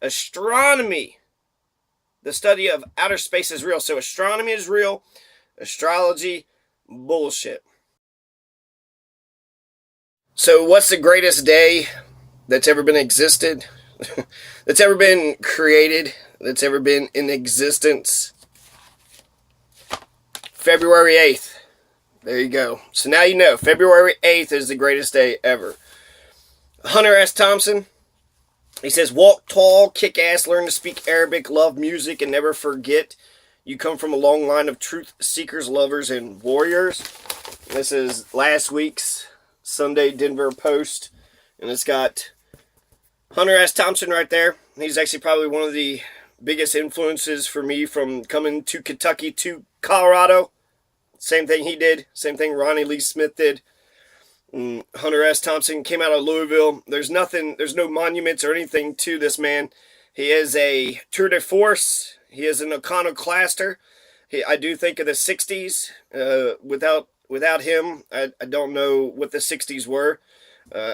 astronomy, the study of outer space, is real. So astronomy is real. Astrology, bullshit. So what's the greatest day that's ever been existed? That's ever been created? That's ever been in existence? February 8th. There you go. So now you know. February 8th is the greatest day ever. Hunter S. Thompson, he says, walk tall, kick ass, learn to speak Arabic, love music, and never forget you come from a long line of truth seekers, lovers, and warriors. This is last week's Sunday Denver Post, and it's got Hunter S. Thompson right there. He's actually probably one of the biggest influences for me from coming to Kentucky to Colorado. Same thing he did. Same thing Ronnie Lee Smith did. Hunter S. Thompson came out of Louisville. There's no monuments or anything to this man. He is a tour de force. He is an iconoclaster. I do think of the 60s. Without him, I don't know what the 60s were.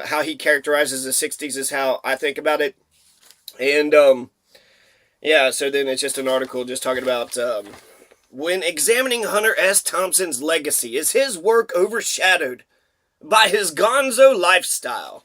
How he characterizes the 60s is how I think about it. And, yeah, so then it's just an article just talking about when examining Hunter S. Thompson's legacy, is his work overshadowed by his gonzo lifestyle?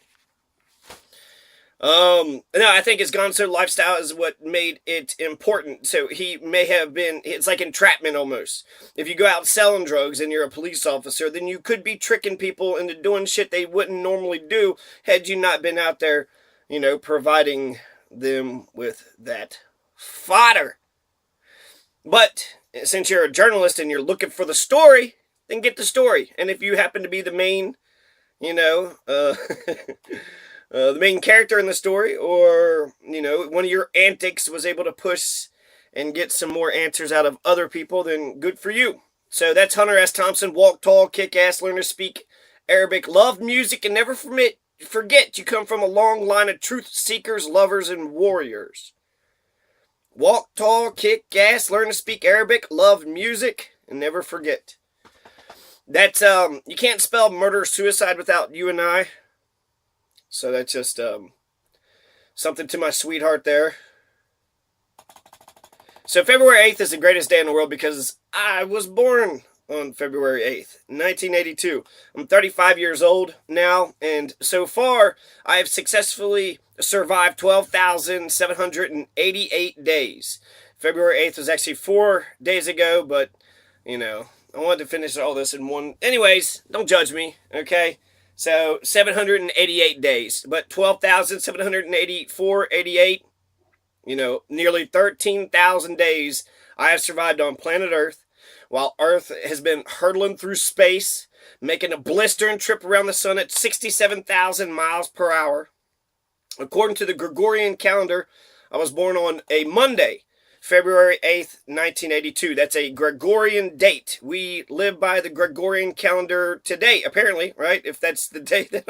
No, I think his gonzo lifestyle is what made it important. So he may have been, it's like entrapment almost. If you go out selling drugs and you're a police officer, then you could be tricking people into doing shit they wouldn't normally do had you not been out there, providing them with that fodder. But since you're a journalist and you're looking for the story, then get the story. And if you happen to be the main, the main character in the story, or, one of your antics was able to push and get some more answers out of other people, then good for you. So that's Hunter S. Thompson. Walk tall, kick ass, learn to speak Arabic, love music, and never forget you come from a long line of truth seekers, lovers, and warriors. Walk tall, kick ass, learn to speak Arabic, love music, and never forget. That's, you can't spell murder suicide without you and I. So that's just, something to my sweetheart there. So February 8th is the greatest day in the world because I was born on February 8th, 1982. I'm 35 years old now, and so far I have successfully survived 12,788 days. February 8th was actually 4 days ago, but, I wanted to finish all this in one. Anyways, don't judge me, okay? So, 788 days, but 12,784, 88, nearly 13,000 days I have survived on planet Earth, while Earth has been hurtling through space, making a blistering trip around the sun at 67,000 miles per hour. According to the Gregorian calendar, I was born on a Monday, February 8th, 1982. That's a Gregorian date. We live by the Gregorian calendar today, apparently, right? If that's the date.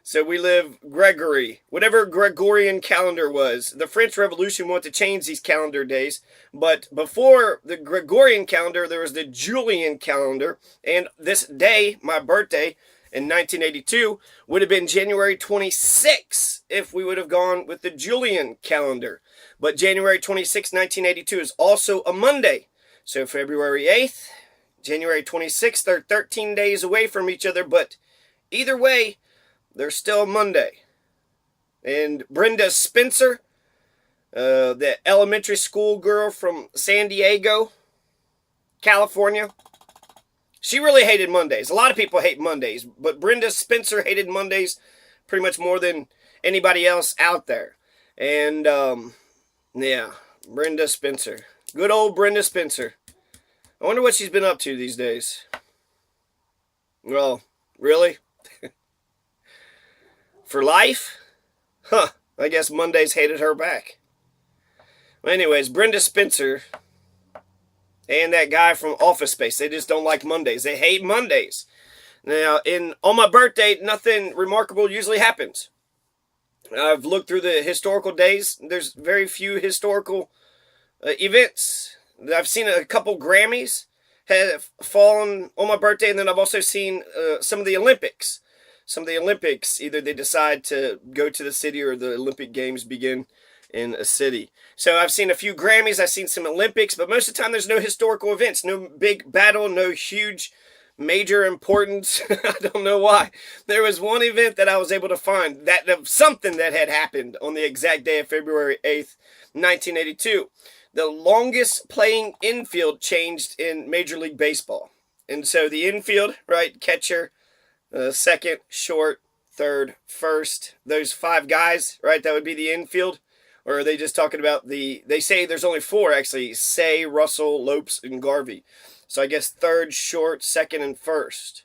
So we live Gregory. Whatever Gregorian calendar was. The French Revolution wanted to change these calendar days. But before the Gregorian calendar, there was the Julian calendar. And this day, my birthday, in 1982, would have been January 26th if we would have gone with the Julian calendar. But January 26, 1982 is also a Monday. So February 8th, January 26th, they're 13 days away from each other, but either way, they're still Monday. And Brenda Spencer, the elementary school girl from San Diego, California, she really hated Mondays. A lot of people hate Mondays, but Brenda Spencer hated Mondays pretty much more than anybody else out there. And, yeah, Brenda Spencer. Good old Brenda Spencer. I wonder what she's been up to these days. Well, really? For life? Huh, I guess Mondays hated her back. Well, anyways, Brenda Spencer and that guy from Office Space, they just don't like Mondays. They hate Mondays. Now, on my birthday, nothing remarkable usually happens. I've looked through the historical days. There's very few historical events. I've seen a couple Grammys have fallen on my birthday, and then I've also seen some of the Olympics. Some of the Olympics, either they decide to go to the city or the Olympic Games begin in a city. So I've seen a few Grammys, I've seen some Olympics, but most of the time there's no historical events, no big battle, no huge major importance. I don't know why. There was one event that I was able to find, that of something that had happened on the exact day of February 8th, 1982. The longest playing infield changed in Major League Baseball. And so the infield, right, catcher, second, short, third, first, those five guys, right, that would be the infield. Or are they just talking about they say there's only four actually, Say, Russell, Lopes, and Garvey. So I guess third, short, second, and first.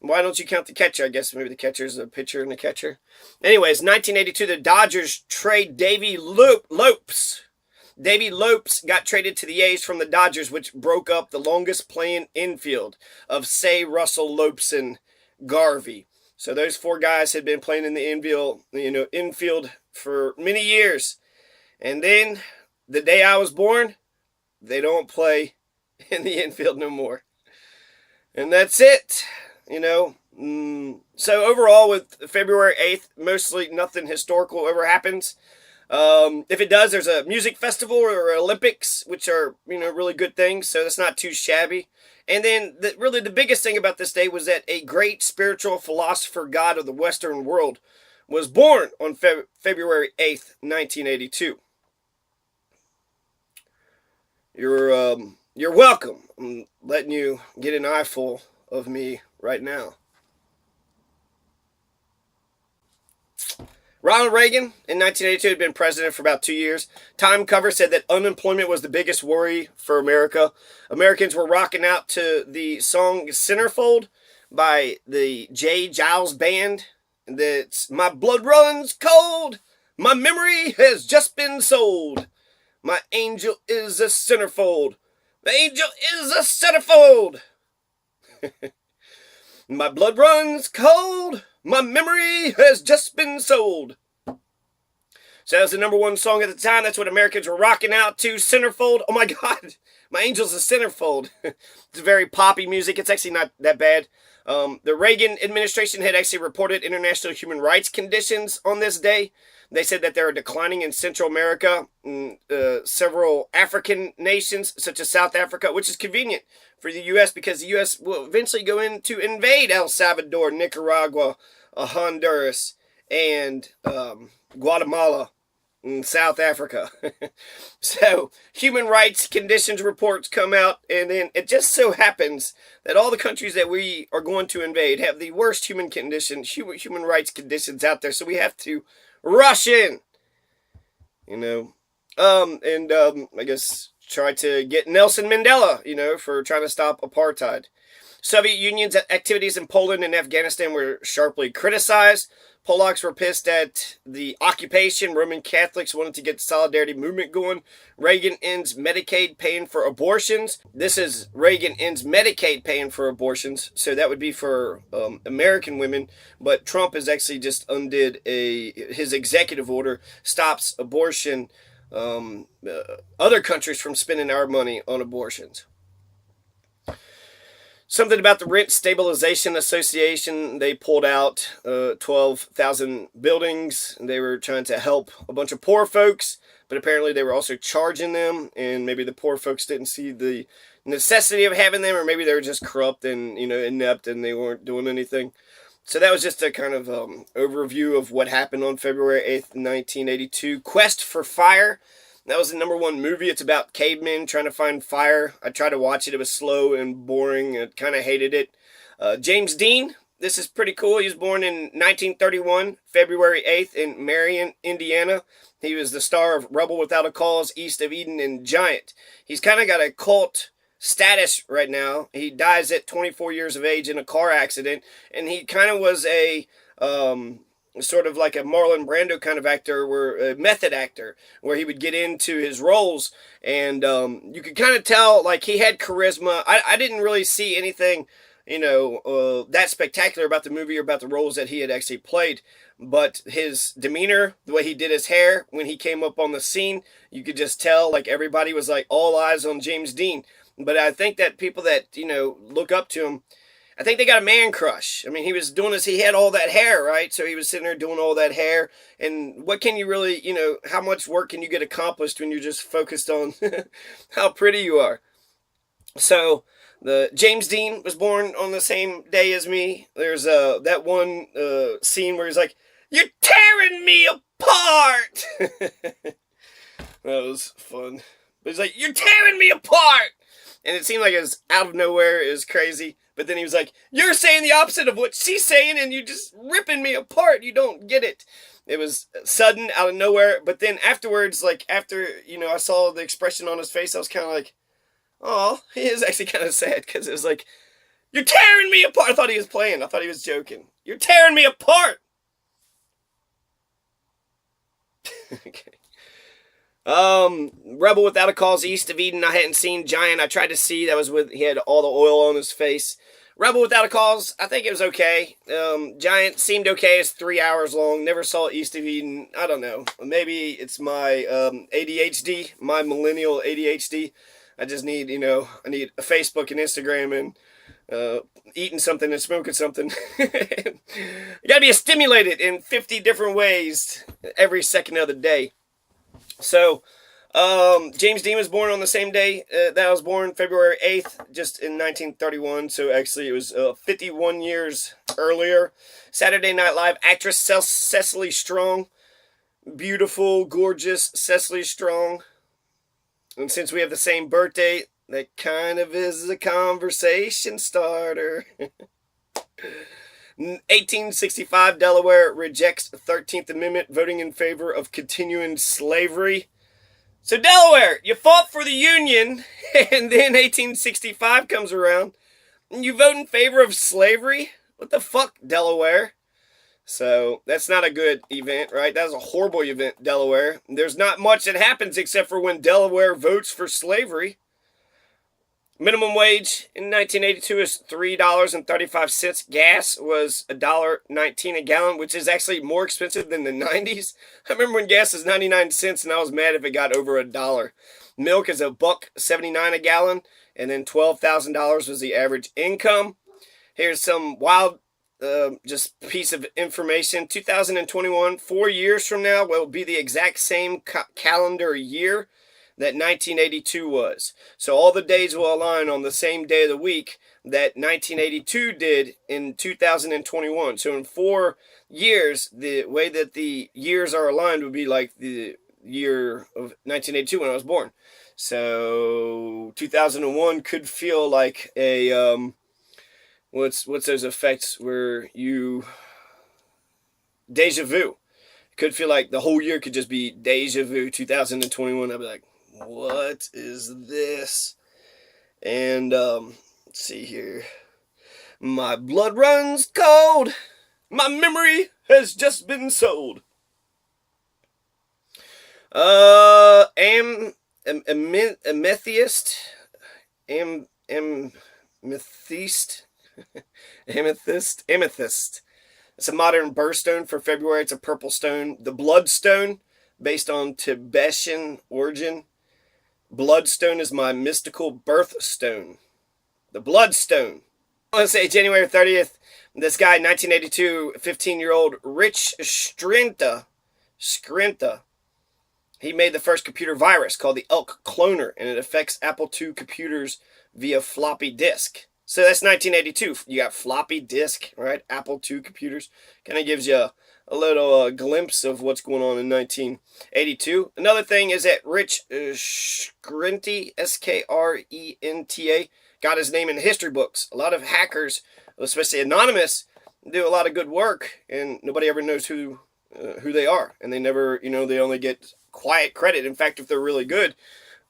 Why don't you count the catcher? I guess maybe the catcher's a pitcher and a catcher. Anyways, 1982, the Dodgers trade Davey Lopes. Davey Lopes got traded to the A's from the Dodgers, which broke up the longest playing infield of Say, Russell, Lopes, and Garvey. So those four guys had been playing in the infield for many years. And then the day I was born, they don't play in the infield no more. And that's it. So overall with February 8th, mostly nothing historical ever happens. If it does, there's a music festival or Olympics, which are, really good things. So that's not too shabby. And then really the biggest thing about this day was that a great spiritual philosopher god of the Western world was born on February 8th, 1982. You're welcome. I'm letting you get an eyeful of me right now. Ronald Reagan in 1982 had been president for about 2 years. Time cover said that unemployment was the biggest worry for America. Americans were rocking out to the song Centerfold by the J. Giles Band. That's my blood runs cold. My memory has just been sold. My angel is a centerfold. The angel is a centerfold. My blood runs cold. My memory has just been sold. So that was the number one song at the time. That's what Americans were rocking out to. Centerfold. Oh my God. My angel's a centerfold. It's very poppy music. It's actually not that bad. The Reagan administration had actually reported international human rights conditions on this day. They said that they are declining in Central America, several African nations, such as South Africa, which is convenient for the U.S. because the U.S. will eventually go in to invade El Salvador, Nicaragua, Honduras, and Guatemala, and South Africa. So, human rights conditions reports come out, and then it just so happens that all the countries that we are going to invade have the worst human rights conditions out there, so we have to rush in, I guess try to get Nelson Mandela, for trying to stop apartheid. Soviet Union's activities in Poland and Afghanistan were sharply criticized. Polacks were pissed at the occupation. Roman Catholics wanted to get the solidarity movement going. Reagan ends Medicaid paying for abortions. This is Reagan ends Medicaid paying for abortions. So that would be for American women. But Trump has actually just undid his executive order, stops abortion, other countries from spending our money on abortions. Something about the Rent Stabilization Association. They pulled out 12,000 buildings. They were trying to help a bunch of poor folks, but apparently they were also charging them, and maybe the poor folks didn't see the necessity of having them, or maybe they were just corrupt and inept and they weren't doing anything. So that was just a kind of overview of what happened on February 8th, 1982. Quest for Fire. That was the number one movie. It's about cavemen trying to find fire. I tried to watch it. It was slow and boring. I kind of hated it. James Dean. This is pretty cool. He was born in 1931, February 8th in Marion, Indiana. He was the star of Rebel Without a Cause, East of Eden, and Giant. He's kind of got a cult status right now. He dies at 24 years of age in a car accident. And he kind of was a sort of like a Marlon Brando kind of actor, a method actor, where he would get into his roles, and you could kind of tell like he had charisma. I didn't really see anything, that spectacular about the movie or about the roles that he had actually played, but his demeanor, the way he did his hair when he came up on the scene, you could just tell like everybody was like all eyes on James Dean. But I think that people that look up to him, I think they got a man crush. I mean, he was doing this, he had all that hair, right? So he was sitting there doing all that hair. And what can you really, how much work can you get accomplished when you're just focused on how pretty you are? So the James Dean was born on the same day as me. There's that one scene where he's like, "You're tearing me apart." That was fun. But he's like, "You're tearing me apart," and it seemed like it was out of nowhere. It was crazy. But then he was like, "You're saying the opposite of what she's saying, and you're just ripping me apart. You don't get it." It was sudden, out of nowhere. But then afterwards, like after I saw the expression on his face, I was kind of like, oh, he is actually kind of sad, because it was like, "You're tearing me apart." I thought he was playing. I thought he was joking. "You're tearing me apart." Okay. Rebel Without a Cause, East of Eden. I hadn't seen. Giant, I tried to see. That was he had all the oil on his face. Rebel Without a Cause, I think it was okay. Giant seemed okay. It's 3 hours long. Never saw East of Eden. I don't know. Maybe it's my ADHD, my millennial ADHD. I just need, I need a Facebook and Instagram and eating something and smoking something. You gotta be stimulated in 50 different ways every second of the day. So, James Dean was born on the same day that I was born, February 8th, just in 1931. So actually it was 51 years earlier. Saturday Night Live actress Cecily Strong. Beautiful, gorgeous Cecily Strong. And since we have the same birthday, that kind of is a conversation starter. 1865, Delaware rejects the 13th Amendment, voting in favor of continuing slavery. So Delaware, you fought for the Union, and then 1865 comes around, and you vote in favor of slavery? What the fuck, Delaware? So that's not a good event, right? That's a horrible event, Delaware. There's not much that happens except for when Delaware votes for slavery. Minimum wage in 1982 is $3.35. Gas was $1.19 a gallon, which is actually more expensive than the 90s. I remember when gas was 99 cents, and I was mad if it got over $1. Milk is $1.79 a gallon, and then $12,000 was the average income. Here's some wild just piece of information. 2021, 4 years from now, will be the exact same calendar year that 1982 was. So all the days will align on the same day of the week that 1982 did in 2021. So in 4 years, the way that the years are aligned would be like the year of 1982 when I was born. So 2001 could feel like a what's those effects where you deja vu. It could feel like the whole year could just be deja vu. 2021, I'd be like, what is this? And let's see here. My blood runs cold. My memory has just been sold. Amethyst. Amethyst. It's a modern birthstone for February. It's a purple stone. The bloodstone, based on Tibetan origin. Bloodstone is my mystical birthstone. The bloodstone. Let's say January 30th. This guy, 1982, 15-year-old Rich Scrienta. He made the first computer virus called the Elk Cloner, and it affects Apple II computers via floppy disk. So that's 1982. You got floppy disk, right? Apple II computers. Kind of gives you a little glimpse of what's going on in 1982. Another thing is that Rich Scrienta, Skrenta, got his name in history books. A lot of hackers, especially anonymous, do a lot of good work, and nobody ever knows who they are. And they never, they only get quiet credit. In fact, if they're really good,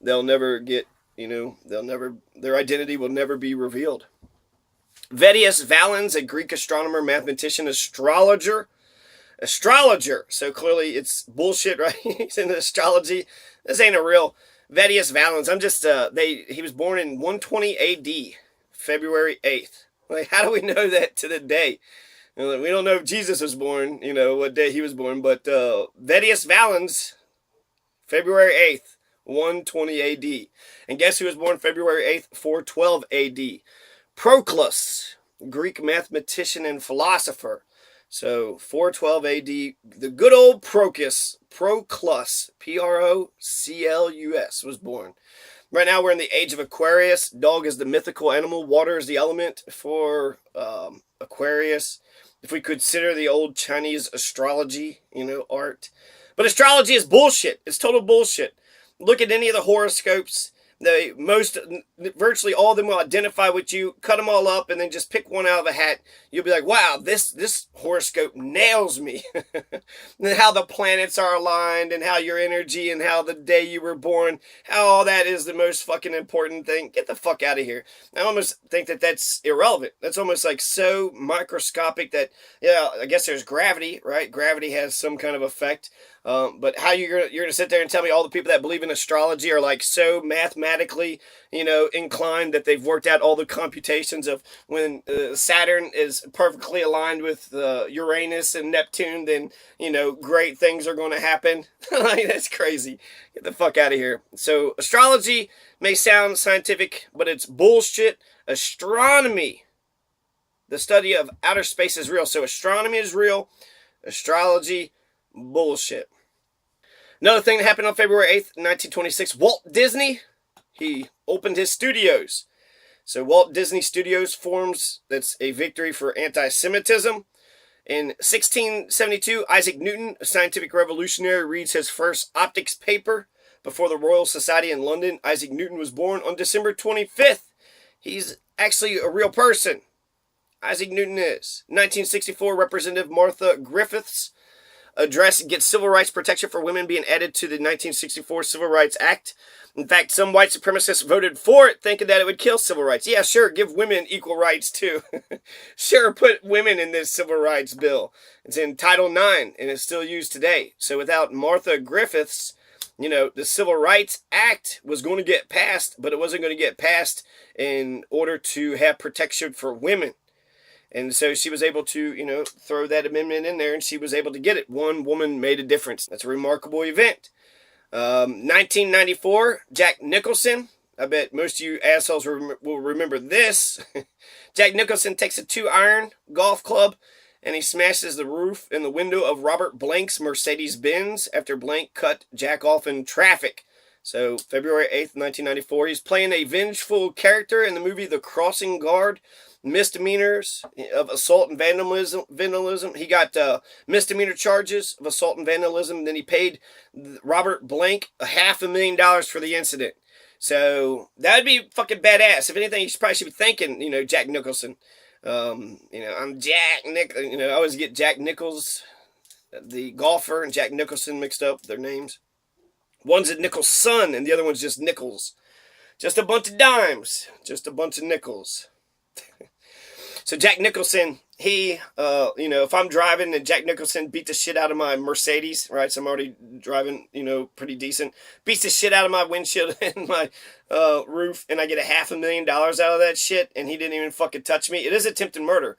they'll never get, their identity will never be revealed. Vettius Valens, a Greek astronomer, mathematician, astrologer. So clearly it's bullshit, right? He's into astrology. This ain't a real Vettius Valens. I'm just, he was born in 120 AD, February 8th. Like, how do we know that to the day? We don't know if Jesus was born, what day he was born, but Vettius Valens, February 8th, 120 AD. And guess who was born February 8th, 412 AD? Proclus. Greek mathematician and philosopher. So 412 AD, the good old Proclus, Proclus, was born. Right now we're in the age of Aquarius. Dog is the mythical animal. Water is the element for Aquarius. If we consider the old Chinese astrology, art. But astrology is bullshit. It's total bullshit. Look at any of the horoscopes. Virtually all of them will identify with you, cut them all up, and then just pick one out of a hat. You'll be like, wow, this horoscope nails me. And how the planets are aligned, and how your energy, and how the day you were born, how all that is the most fucking important thing. Get the fuck out of here. I almost think that that's irrelevant. That's almost like so microscopic that, I guess there's gravity, right? Gravity has some kind of effect. But how you're gonna sit there and tell me all the people that believe in astrology are like so mathematically, inclined that they've worked out all the computations of when Saturn is perfectly aligned with Uranus and Neptune, then, great things are going to happen. Like, that's crazy. Get the fuck out of here. So astrology may sound scientific, but it's bullshit. Astronomy, the study of outer space, is real. So astronomy is real. Astrology, bullshit. Another thing that happened on February 8th, 1926, Walt Disney, he opened his studios. So Walt Disney Studios forms, that's a victory for anti-Semitism. In 1672, Isaac Newton, a scientific revolutionary, reads his first optics paper before the Royal Society in London. Isaac Newton was born on December 25th. He's actually a real person. Isaac Newton is. 1964, Representative Martha Griffiths address gets civil rights protection for women being added to the 1964 Civil Rights Act. In fact, some white supremacists voted for it, thinking that it would kill civil rights. Yeah, sure, give women equal rights too. Sure, put women in this civil rights bill. It's in Title IX, and it's still used today. So without Martha Griffiths, the Civil Rights Act was going to get passed, but it wasn't going to get passed in order to have protection for women. And so she was able to, throw that amendment in there, and she was able to get it. One woman made a difference. That's a remarkable event. 1994, Jack Nicholson. I bet most of you assholes will remember this. Jack Nicholson takes a 2-iron golf club, and he smashes the roof and the window of Robert Blank's Mercedes-Benz after Blank cut Jack off in traffic. So, February 8th, 1994. He's playing a vengeful character in the movie The Crossing Guard. Misdemeanors of assault and vandalism. He got misdemeanor charges of assault and vandalism. Then he paid Robert Blank $500,000 for the incident. So that'd be fucking badass. If anything, you probably should be thanking, Jack Nicholson. I'm Jack I always get Jack Nichols, the golfer, and Jack Nicholson mixed up their names. One's a Nicholson, and the other one's just Nichols. Just a bunch of dimes. Just a bunch of nickels. So Jack Nicholson, he, if I'm driving and Jack Nicholson beat the shit out of my Mercedes, right? So I'm already driving, pretty decent. Beats the shit out of my windshield and my roof, and I get $500,000 out of that shit, and he didn't even fucking touch me. It is attempted murder.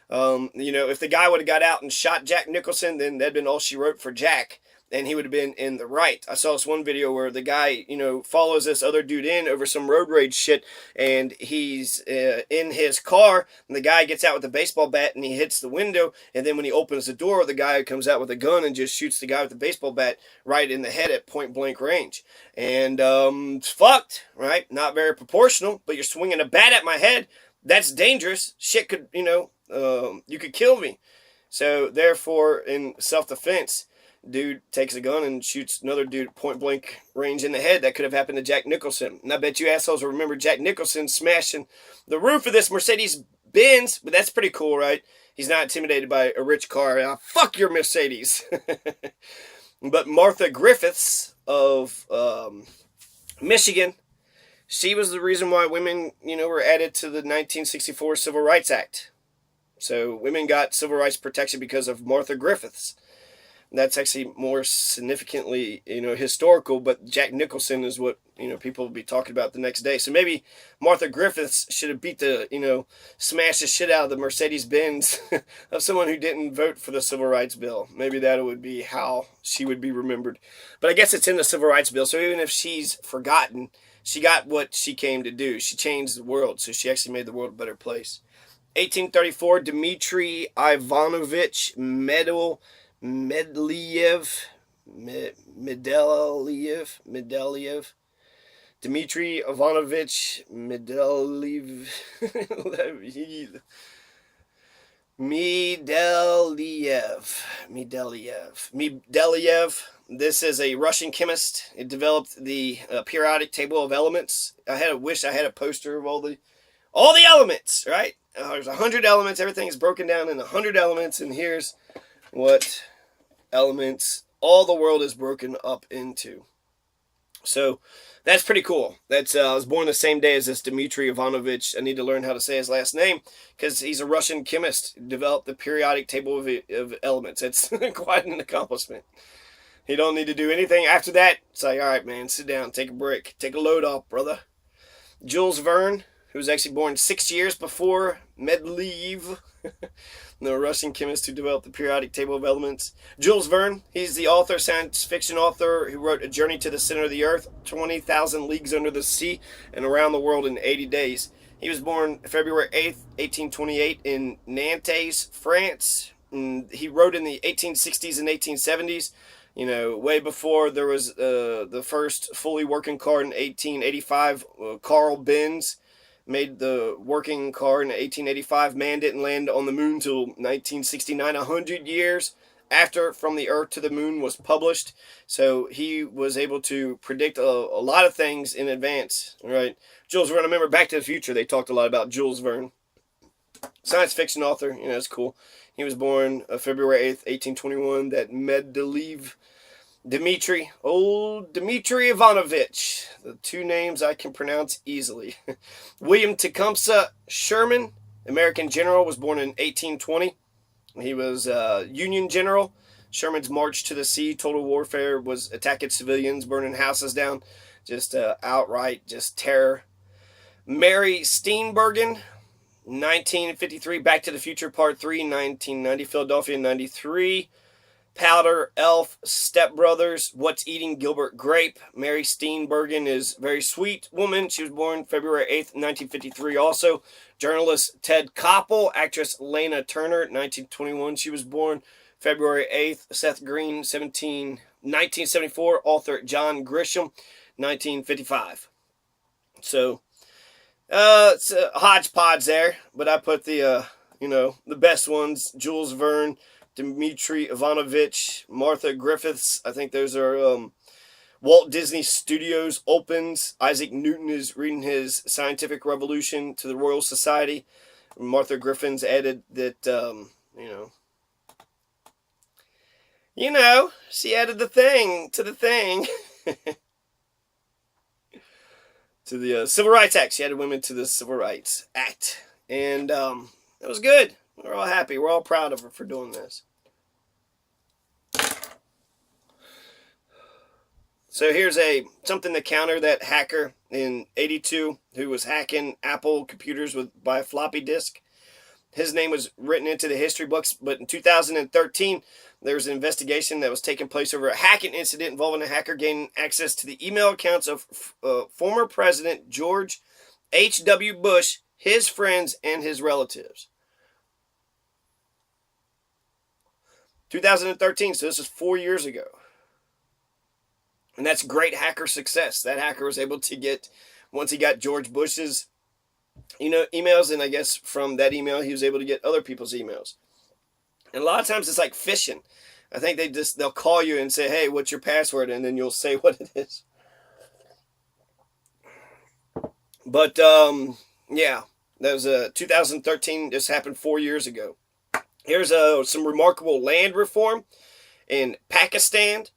If the guy would have got out and shot Jack Nicholson, then that'd been all she wrote for Jack. And he would have been in the right. I saw this one video where the guy, follows this other dude in over some road rage shit, and he's in his car, and the guy gets out with a baseball bat, and he hits the window, and then when he opens the door, the guy comes out with a gun and just shoots the guy with the baseball bat right in the head at point blank range. And it's fucked, right? Not very proportional, but you're swinging a bat at my head. That's dangerous. Shit could, you could kill me. So therefore, in self-defense, dude takes a gun and shoots another dude point blank range in the head. That could have happened to Jack Nicholson. And I bet you assholes will remember Jack Nicholson smashing the roof of this Mercedes-Benz. But that's pretty cool, right? He's not intimidated by a rich car. Fuck your Mercedes. But Martha Griffiths of Michigan, she was the reason why women, were added to the 1964 Civil Rights Act. So women got civil rights protection because of Martha Griffiths. That's actually more significantly, historical, but Jack Nicholson is what, people will be talking about the next day. So maybe Martha Griffiths should have beat the, smash the shit out of the Mercedes-Benz of someone who didn't vote for the Civil Rights Bill. Maybe that would be how she would be remembered. But I guess it's in the Civil Rights Bill, so even if she's forgotten, she got what she came to do. She changed the world, so she actually made the world a better place. 1834, Dmitry Ivanovich Medvedev. Dmitry Ivanovich Medvedev. Mendeleev. This is a Russian chemist. It developed the periodic table of elements. Wish I had a poster of all the elements, right? There's 100 elements. Everything is broken down into 100 elements, and here's what elements all the world is broken up into. So that's pretty cool. That's I was born the same day as this Dmitry Ivanovich. I need to learn how to say his last name because he's a Russian chemist. He developed the periodic table of elements. It's quite an accomplishment. He don't need to do anything after that. It's like, all right, man, sit down, take a break, take a load off, brother. Jules Verne, who was actually born 6 years before Mendeleev, the Russian chemist who developed the periodic table of elements. Jules Verne, he's the author, science fiction author, who wrote A Journey to the Center of the Earth, 20,000 Leagues Under the Sea, and Around the World in 80 Days. He was born February 8th, 1828 in Nantes, France. And he wrote in the 1860s and 1870s, way before there was the first fully working car in 1885. Carl Benz made the working car in 1885. Man didn't land on the moon till 1969, 100 years after From the Earth to the Moon was published. So he was able to predict a lot of things in advance, right? Jules Verne, I remember Back to the Future, they talked a lot about Jules Verne. Science fiction author, it's cool. He was born February 8th, 1821, that Mendeleev. Dmitry Ivanovich, the two names I can pronounce easily. William Tecumseh Sherman, American general, was born in 1820. He was a Union general. Sherman's march to the sea, total warfare, was attacking civilians, burning houses down, just outright, just terror. Mary Steenburgen, 1953, Back to the Future Part 3, 1990, Philadelphia, 93. Powder, Elf, Step Brothers, What's Eating Gilbert Grape. Mary Steenburgen is a very sweet woman. She was born February 8th, 1953 also. Journalist Ted Koppel, actress Lana Turner, 1921. She was born February 8th. Seth Green, 1974. Author John Grisham, 1955. So, it's a hodgepodge there, but I put the best ones. Jules Verne, Dmitry Ivanovich, Martha Griffiths. I think those are Walt Disney Studios opens. Isaac Newton is reading his Scientific Revolution to the Royal Society. Martha Griffin's added that, she added the thing to the thing. To the Civil Rights Act. She added women to the Civil Rights Act. And it was good. We're all happy. We're all proud of her for doing this. So here's something to counter that hacker in 82 who was hacking Apple computers by a floppy disk. His name was written into the history books, but in 2013, there was an investigation that was taking place over a hacking incident involving a hacker gaining access to the email accounts of former President George H.W. Bush, his friends, and his relatives. 2013, so this is 4 years ago. And that's great hacker success. That hacker was able to get, once he got George Bush's, emails, and I guess from that email, he was able to get other people's emails. And a lot of times it's like phishing. I think they'll call you and say, hey, what's your password? And then you'll say what it is. But, yeah, that was 2013. This happened 4 years ago. Here's some remarkable land reform in Pakistan,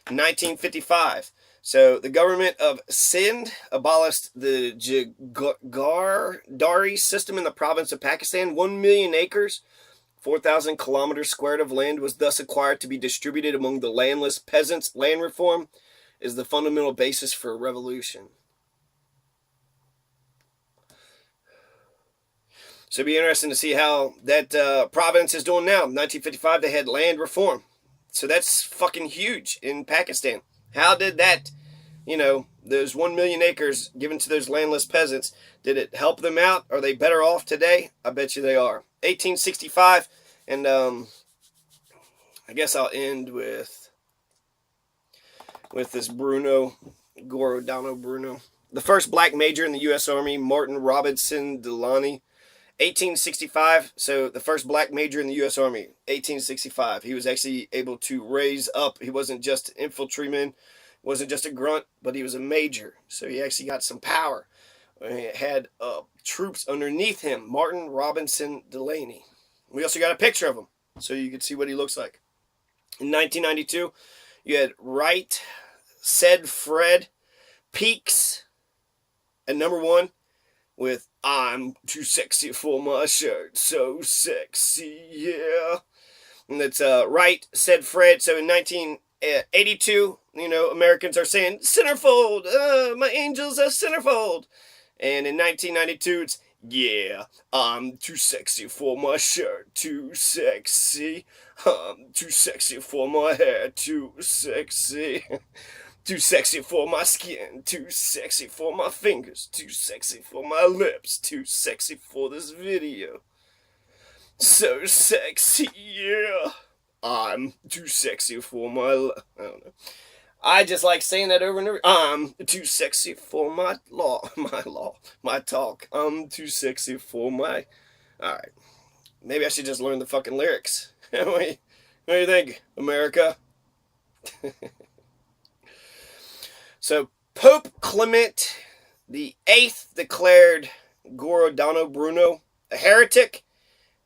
1955. So the government of Sindh abolished the Jagirdari system in the province of Pakistan. 1 million acres, 4,000 kilometers squared of land was thus acquired to be distributed among the landless peasants. Land reform is the fundamental basis for a revolution. So it'd be interesting to see how that province is doing now. In 1955, they had land reform. So that's fucking huge in Pakistan. How did that, those 1 million acres given to those landless peasants, did it help them out? Are they better off today? I bet you they are. 1865, and I guess I'll end with this Bruno, Giordano Bruno. The first black major in the U.S. Army, Martin Robinson Delany. 1865, so the first black major in the U.S. Army, 1865. He was actually able to raise up. He wasn't just an infantryman, wasn't just a grunt, but he was a major. So he actually got some power. He had troops underneath him, Martin Robinson Delany. We also got a picture of him, so you can see what he looks like. In 1992, you had Wright, Said Fred, Peaks at number 1 with I'm Too Sexy for My Shirt, so sexy, yeah. And that's Wright, Said Fred. So in 1982, Americans are saying, centerfold, my angels are centerfold. And in 1992, it's, yeah, I'm too sexy for my shirt, too sexy. I'm too sexy for my hair, too sexy. Too sexy for my skin, too sexy for my fingers, too sexy for my lips, too sexy for this video. So sexy, yeah. I'm too sexy for my I don't know. I just like saying that over and over. I'm too sexy for my talk. I'm too sexy for my... Alright. Maybe I should just learn the fucking lyrics. What do you think, America? So, Pope Clement the Eighth declared Giordano Bruno a heretic.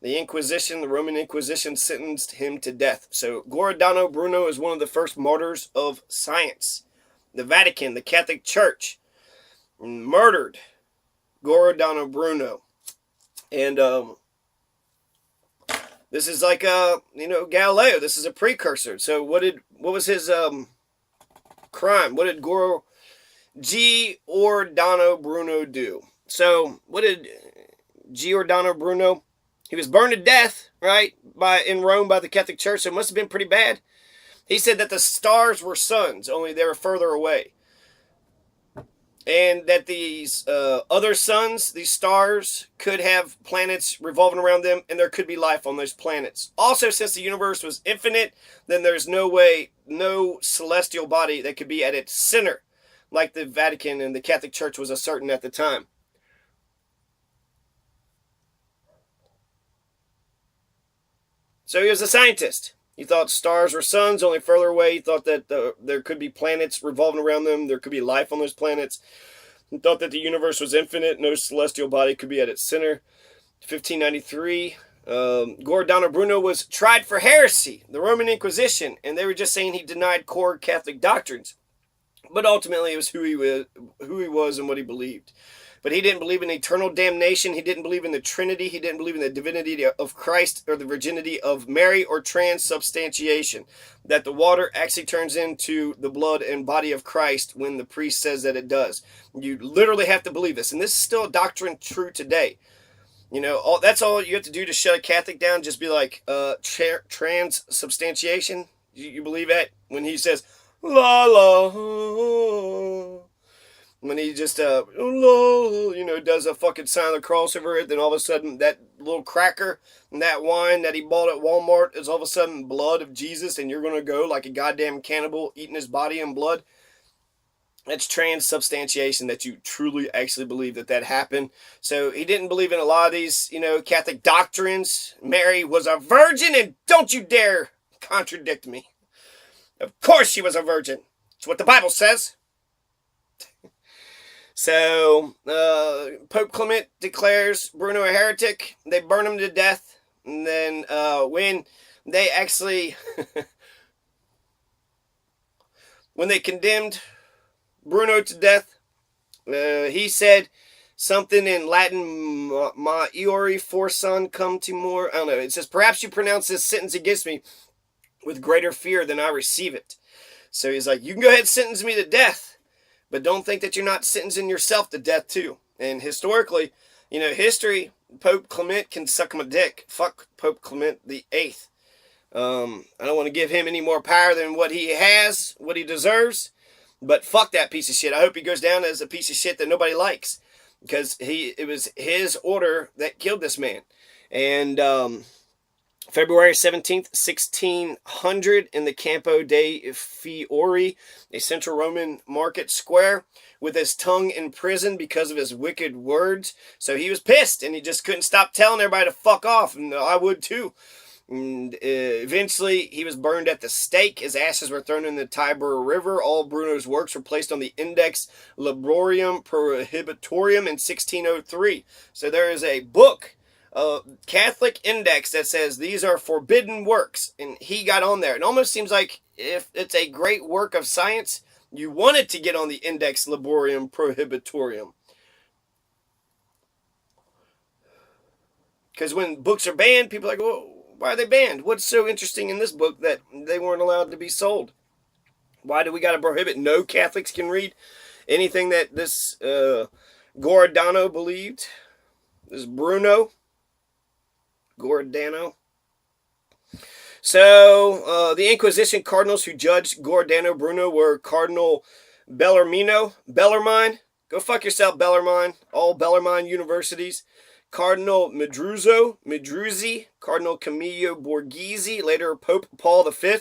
The Inquisition, the Roman Inquisition, sentenced him to death. So, Giordano Bruno is one of the first martyrs of science. The Vatican, the Catholic Church, murdered Giordano Bruno. And this is like Galileo. This is a precursor. So, what was his crime? What did Giordano Bruno do? So, what did Giordano Bruno? He was burned to death, right, in Rome by the Catholic Church, so it must have been pretty bad. He said that the stars were suns, only they were further away. And that these other suns, these stars, could have planets revolving around them, and there could be life on those planets. Also, since the universe was infinite, then there's no celestial body that could be at its center, like the Vatican and the Catholic Church was asserting at the time. So he was a scientist. He thought stars were suns, only further away. He thought that there could be planets revolving around them. There could be life on those planets. He thought that the universe was infinite. No celestial body could be at its center. 1593, Giordano Bruno was tried for heresy, the Roman Inquisition, and they were just saying he denied core Catholic doctrines. But ultimately, it was who he was and what he believed. But he didn't believe in eternal damnation. He didn't believe in the Trinity. He didn't believe in the divinity of Christ or the virginity of Mary or transubstantiation. That the water actually turns into the blood and body of Christ when the priest says that it does. You literally have to believe this. And this is still a doctrine true today. That's all you have to do to shut a Catholic down. Just be like, transubstantiation. You believe that? When he says, la la... When he just, does a fucking sign of the cross over it, then all of a sudden that little cracker and that wine that he bought at Walmart is all of a sudden blood of Jesus, and you're going to go like a goddamn cannibal eating his body and blood. That's transubstantiation, that you truly actually believe that happened. So he didn't believe in a lot of these, Catholic doctrines. Mary was a virgin, and don't you dare contradict me. Of course she was a virgin. It's what the Bible says. So, Pope Clement declares Bruno a heretic. They burn him to death. And then, when they actually, when they condemned Bruno to death, he said something in Latin, ma iori forsan cum timor. I don't know. It says, perhaps you pronounce this sentence against me with greater fear than I receive it. So he's like, you can go ahead and sentence me to death. But don't think that you're not sentencing yourself to death too. And historically, history, Pope Clement can suck my dick. Fuck Pope Clement the Eighth. I don't want to give him any more power than what he has, what he deserves. But fuck that piece of shit. I hope he goes down as a piece of shit that nobody likes, because it was his order that killed this man. And February 17th, 1600, in the Campo dei Fiori, a central Roman market square, with his tongue in prison because of his wicked words. So he was pissed, and he just couldn't stop telling everybody to fuck off, and I would too. And eventually, he was burned at the stake. His ashes were thrown in the Tiber River. All Bruno's works were placed on the Index Librorum Prohibitorium in 1603. So there is a book, Catholic Index, that says these are forbidden works, and he got on there. It almost seems like if it's a great work of science, you want it to get on the Index Librorum Prohibitorium. Because when books are banned, people are like, well, why are they banned? What's so interesting in this book that they weren't allowed to be sold? Why do we got to prohibit? No Catholics can read anything that this Giordano believed. This Bruno Giordano. So the Inquisition cardinals who judged Giordano Bruno were Cardinal Bellarmino. Bellarmine. Go fuck yourself, Bellarmine. All Bellarmine universities. Cardinal Medruzzi, Cardinal Camillo Borghese, later Pope Paul V.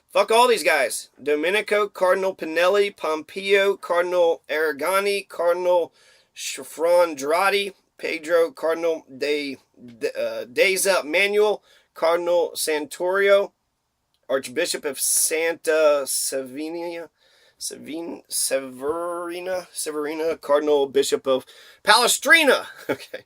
Fuck all these guys. Domenico, Cardinal Pinelli, Pompeo, Cardinal Aragani, Cardinal Sfrondrati, Pedro, Cardinal Deza Manuel, Cardinal Santorio, Archbishop of Santa Severina, Cardinal Bishop of Palestrina. Okay.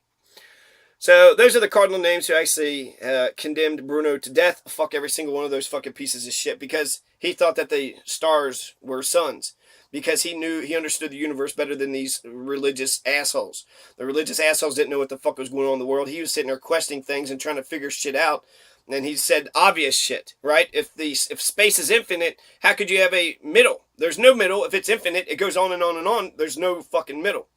So those are the cardinal names who actually condemned Bruno to death. Fuck every single one of those fucking pieces of shit, because he thought that the stars were suns, because he understood the universe better than these religious assholes. The religious assholes didn't know what the fuck was going on in the world. He was sitting there questioning things and trying to figure shit out. And he said obvious shit, right? If space is infinite, how could you have a middle? There's no middle. If it's infinite, it goes on and on and on. There's no fucking middle.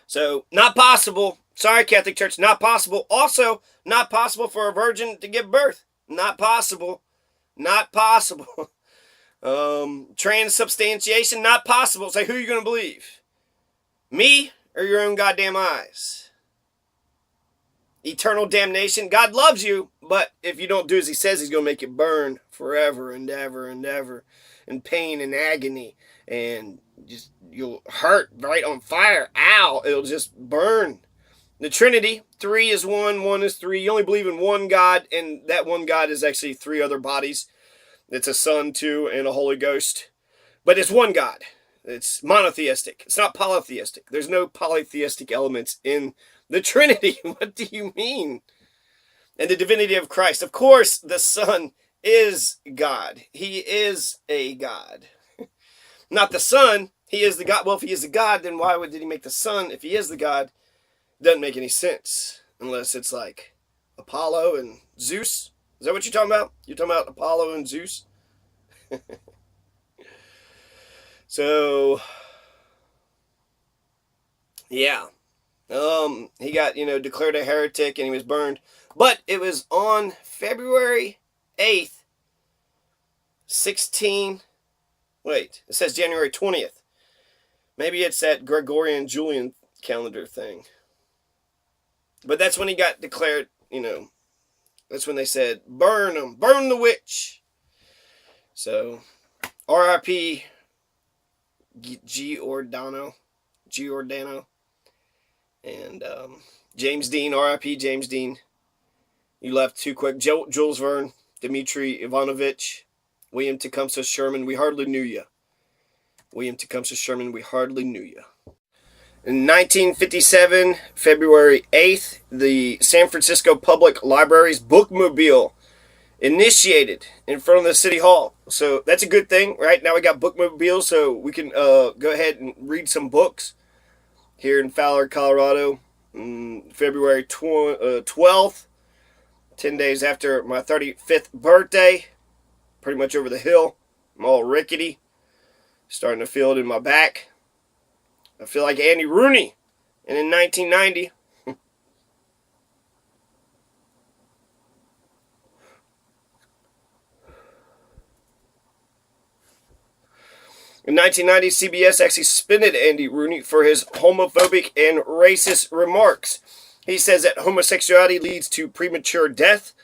So, not possible. Sorry, Catholic Church, not possible. Also, not possible for a virgin to give birth. Not possible. Not possible. Transubstantiation, not possible. Say, who are you going to believe? Me or your own goddamn eyes? Eternal damnation. God loves you, but if you don't do as he says, he's going to make you burn forever and ever and ever in pain and agony, and just you'll hurt right on fire. Ow! It'll just burn. The Trinity, 3 is 1, 1 is 3. You only believe in one God, and that one God is actually 3 other bodies. It's a Son, 2, and a Holy Ghost. But it's one God. It's monotheistic. It's not polytheistic. There's no polytheistic elements in the Trinity. What do you mean? And the divinity of Christ. Of course, the Son is God. He is a God. Not the Son. He is the God. Well, if he is the God, then why did he make the Son if he is the God? Doesn't make any sense. Unless it's like Apollo and Zeus. Is that what you're talking about? You're talking about Apollo and Zeus? So, yeah. He got, declared a heretic and he was burned. But it was on February 8th, it says January 20th. Maybe it's that Gregorian Julian calendar thing. But that's when he got declared, that's when they said, burn him, burn the witch. So, R.I.P. Giordano. And James Dean, R.I.P. James Dean. You left too quick. Jules Verne, Dmitry Ivanovich, William Tecumseh Sherman, we hardly knew you. William Tecumseh Sherman, we hardly knew you. In 1957, February 8th, the San Francisco Public Library's Bookmobile initiated in front of the City Hall. So that's a good thing, right? Now we got Bookmobiles, so we can go ahead and read some books here in Fowler, Colorado. February 12th, 10 days after my 35th birthday. Pretty much over the hill. I'm all rickety. Starting to feel it in my back. I feel like Andy Rooney. And in 1990, In 1990, CBS actually suspended Andy Rooney for his homophobic and racist remarks. He says that homosexuality leads to premature death,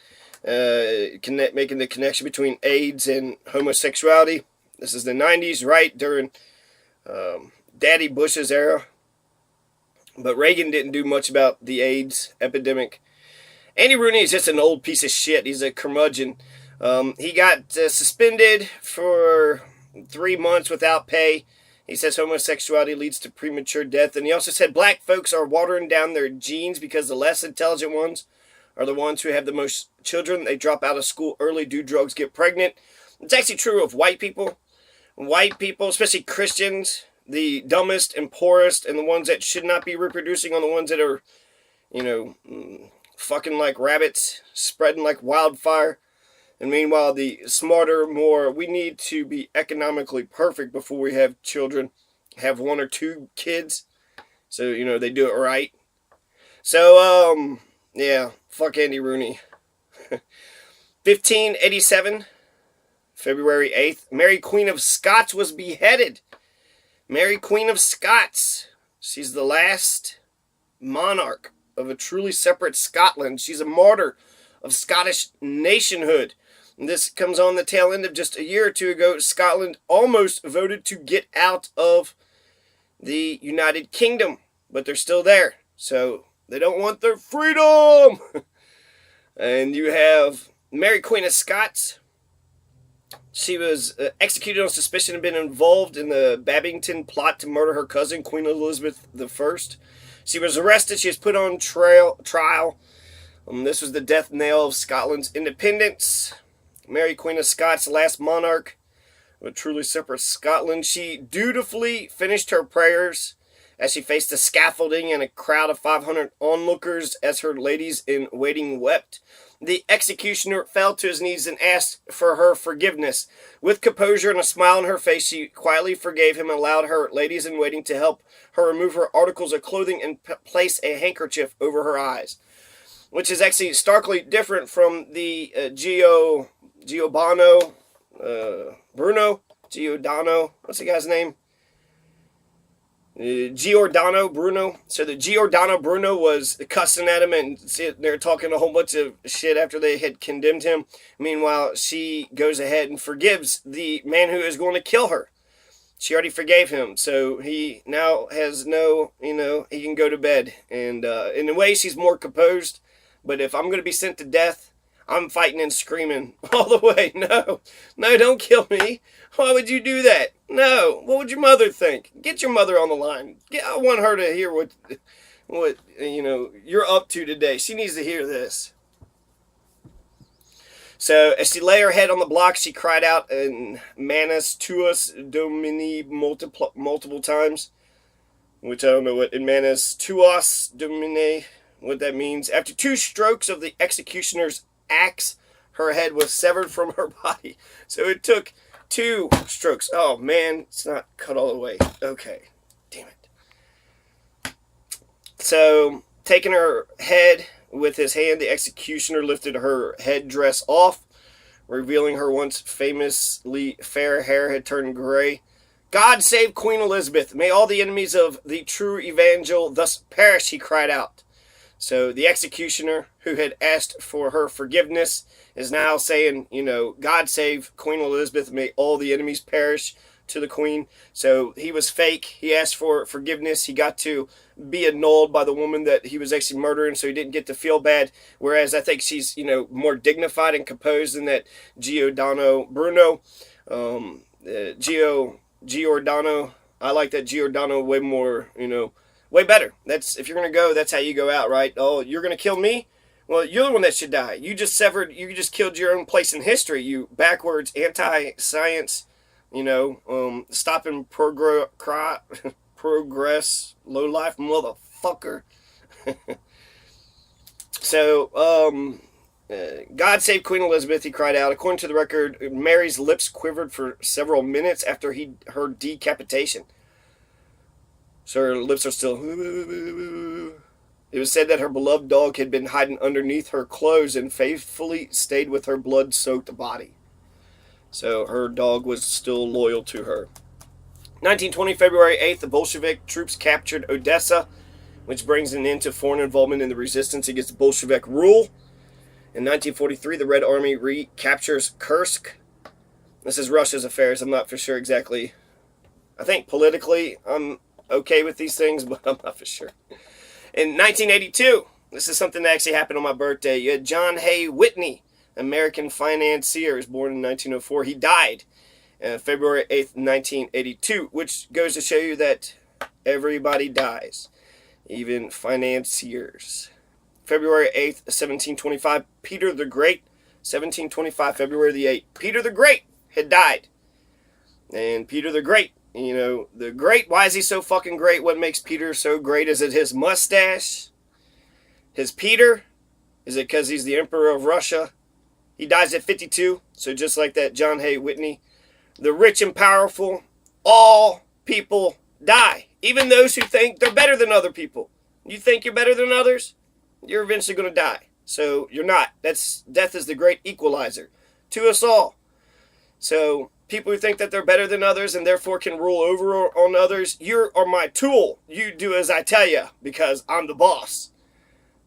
making the connection between AIDS and homosexuality. This is the 90s, right, during Daddy Bush's era. But Reagan didn't do much about the AIDS epidemic. Andy Rooney is just an old piece of shit. He's a curmudgeon. He got suspended for 3 months without pay. He says homosexuality leads to premature death. And he also said black folks are watering down their genes because the less intelligent ones are the ones who have the most children. They drop out of school early, do drugs, get pregnant. It's actually true of white people. White people, especially Christians, the dumbest and poorest and the ones that should not be reproducing on the ones that are, fucking like rabbits, spreading like wildfire. And meanwhile, the smarter, more, we need to be economically perfect before we have children, have 1 or 2 kids. So, they do it right. So, yeah, fuck Andy Rooney. 1587, February 8th, Mary Queen of Scots was beheaded. Mary Queen of Scots. She's the last monarch of a truly separate Scotland. She's a martyr of Scottish nationhood. And this comes on the tail end of just a year or two ago. Scotland almost voted to get out of the United Kingdom, but they're still there. So they don't want their freedom. And you have Mary Queen of Scots. She was executed on suspicion of being involved in the Babington plot to murder her cousin, Queen Elizabeth I. She was arrested. She was put on trial. This was the death knell of Scotland's independence. Mary Queen of Scots, the last monarch of a truly separate Scotland. She dutifully finished her prayers as she faced the scaffolding and a crowd of 500 onlookers as her ladies-in-waiting wept. The executioner fell to his knees and asked for her forgiveness. With composure and a smile on her face, she quietly forgave him and allowed her ladies-in-waiting to help her remove her articles of clothing and place a handkerchief over her eyes. Which is actually starkly different from the Giordano Bruno, what's the guy's name? Giordano Bruno. So the Giordano Bruno was cussing at him and they're talking a whole bunch of shit after they had condemned him. Meanwhile, she goes ahead and forgives the man who is going to kill her. She already forgave him, so he now has no, he can go to bed. And in a way, she's more composed. But if I'm going to be sent to death, I'm fighting and screaming all the way. No, don't kill me. Why would you do that? No, what would your mother think? Get your mother on the line. I want her to hear what you're up to today. She needs to hear this. So as she lay her head on the block, she cried out in Manus Tuus Domini multiple times, which I don't know what in Manus Tuus Domini what that means. After 2 strokes of the executioner's axe, her head was severed from her body. So it took 2 strokes. Oh man, it's not cut all the way. Okay, damn it. So taking her head with his hand, the executioner lifted her headdress off, revealing her once famously fair hair had turned gray. God save Queen Elizabeth. May all the enemies of the true evangel thus perish, he cried out. So the executioner, who had asked for her forgiveness, is now saying, God save Queen Elizabeth, may all the enemies perish to the Queen. So he was fake. He asked for forgiveness. He got to be annulled by the woman that he was actually murdering, so he didn't get to feel bad. Whereas I think she's, more dignified and composed than that Giordano Bruno. Giordano. I like that Giordano way more, way better. That's, if you're going to go, that's how you go out, right? Oh, you're going to kill me? Well, you're the one that should die. You just killed your own place in history, you backwards, anti-science, stopping progress, low-life motherfucker. So, God save Queen Elizabeth, he cried out. According to the record, Mary's lips quivered for several minutes after her decapitation. So her lips are still... It was said that her beloved dog had been hiding underneath her clothes and faithfully stayed with her blood-soaked body. So her dog was still loyal to her. 1920, February 8th, the Bolshevik troops captured Odessa, which brings an end to foreign involvement in the resistance against Bolshevik rule. In 1943, the Red Army recaptures Kursk. This is Russia's affairs. I'm not for sure exactly. I think politically I'm okay with these things, but I'm not for sure. In 1982, this is something that actually happened on my birthday. You had John Hay Whitney, American financier, was born in 1904. He died February 8th, 1982, which goes to show you that everybody dies, even financiers. February 8th, 1725, Peter the Great, 1725, February the 8th. Peter the Great had died. And Peter the Great, the Great, why is he so fucking great? What makes Peter so great? Is it his mustache? His Peter? Is it because he's the Emperor of Russia? He dies at 52, so just like that John Hay Whitney. The rich and powerful, all people die. Even those who think they're better than other people. You think you're better than others? You're eventually going to die. So you're not. Death is the great equalizer to us all. So people who think that they're better than others and therefore can rule over on others, you are my tool. You do as I tell you because I'm the boss.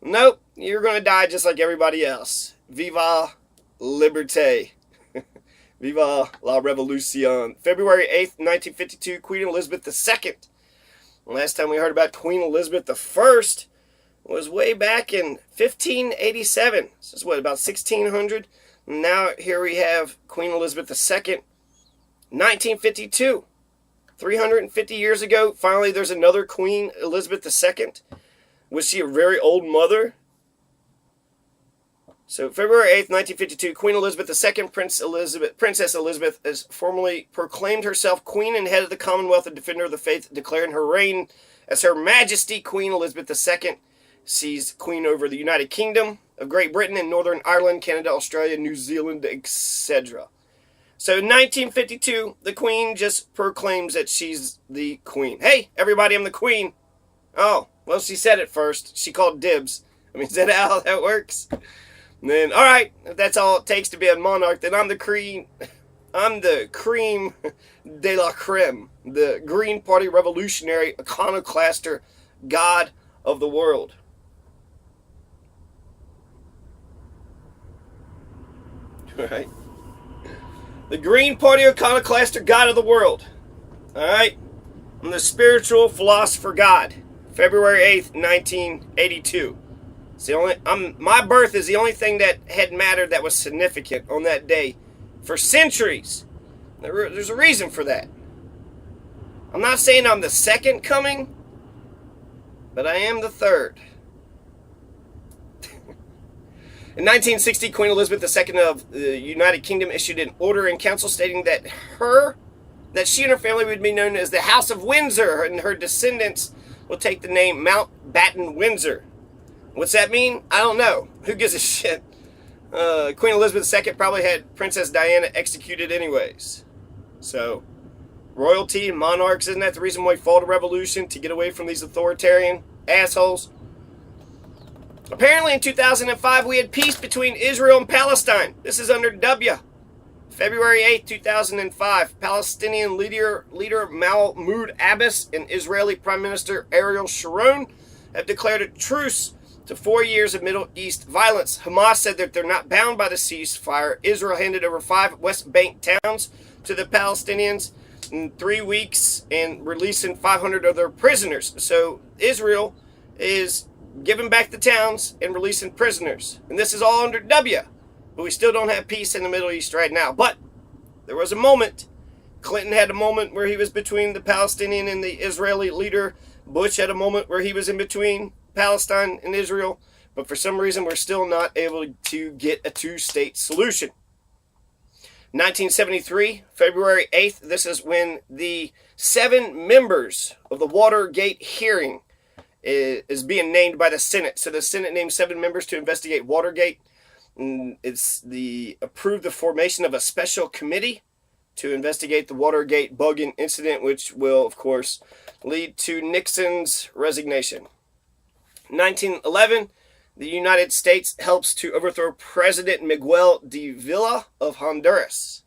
Nope, you're going to die just like everybody else. Viva Liberté. Viva la Revolution. February 8th, 1952, Queen Elizabeth II. Last time we heard about Queen Elizabeth I was way back in 1587. This is what, about 1600? Now here we have Queen Elizabeth II, 1952. 350 years ago, finally there's another Queen Elizabeth II. Was she a very old mother? So February 8th, 1952, Queen Elizabeth II, Princess Elizabeth, has formally proclaimed herself Queen and head of the Commonwealth and Defender of the Faith, declaring her reign as Her Majesty Queen Elizabeth II. She's Queen over the United Kingdom of Great Britain and Northern Ireland, Canada, Australia, New Zealand, etc. So in 1952, the Queen just proclaims that she's the Queen. Hey, everybody, I'm the Queen. Oh, well, she said it first. She called dibs. I mean, is that how that works? And then, all right, if that's all it takes to be a monarch, then I'm the cream. I'm the cream de la creme, the Green Party revolutionary iconoclaster god of the world. All right, the Green Party iconoclaster god of the world. All right, I'm the spiritual philosopher god. February 8th, 1982. It's the only, my birth is the only thing that had mattered that was significant on that day for centuries. There's a reason for that. I'm not saying I'm the second coming, but I am the third. In 1960, Queen Elizabeth II of the United Kingdom issued an order in council stating that she and her family would be known as the House of Windsor, and her descendants will take the name Mountbatten Windsor. What's that mean? I don't know. Who gives a shit? Queen Elizabeth II probably had Princess Diana executed anyways. So, royalty and monarchs, isn't that the reason why we fought a revolution? To get away from these authoritarian assholes? Apparently in 2005 we had peace between Israel and Palestine. This is under W. February 8, 2005, Palestinian leader Mahmoud Abbas and Israeli Prime Minister Ariel Sharon have declared a truce to 4 years of Middle East violence. Hamas said that they're not bound by the ceasefire. Israel handed over 5 West Bank towns to the Palestinians in 3 weeks and releasing 500 of their prisoners. So Israel is giving back the towns and releasing prisoners. And this is all under W. But we still don't have peace in the Middle East right now. But there was a moment. Clinton had a moment where he was between the Palestinian and the Israeli leader. Bush had a moment where he was in between Palestine and Israel, but for some reason we're still not able to get a two-state solution. 1973, February 8th, this is when the 7 members of the Watergate hearing is being named by the Senate. So the Senate named 7 members to investigate Watergate. And approved the formation of a special committee to investigate the Watergate bugging incident, which will, of course, lead to Nixon's resignation. 1911, the United States helps to overthrow President Miguel de Villa of Honduras.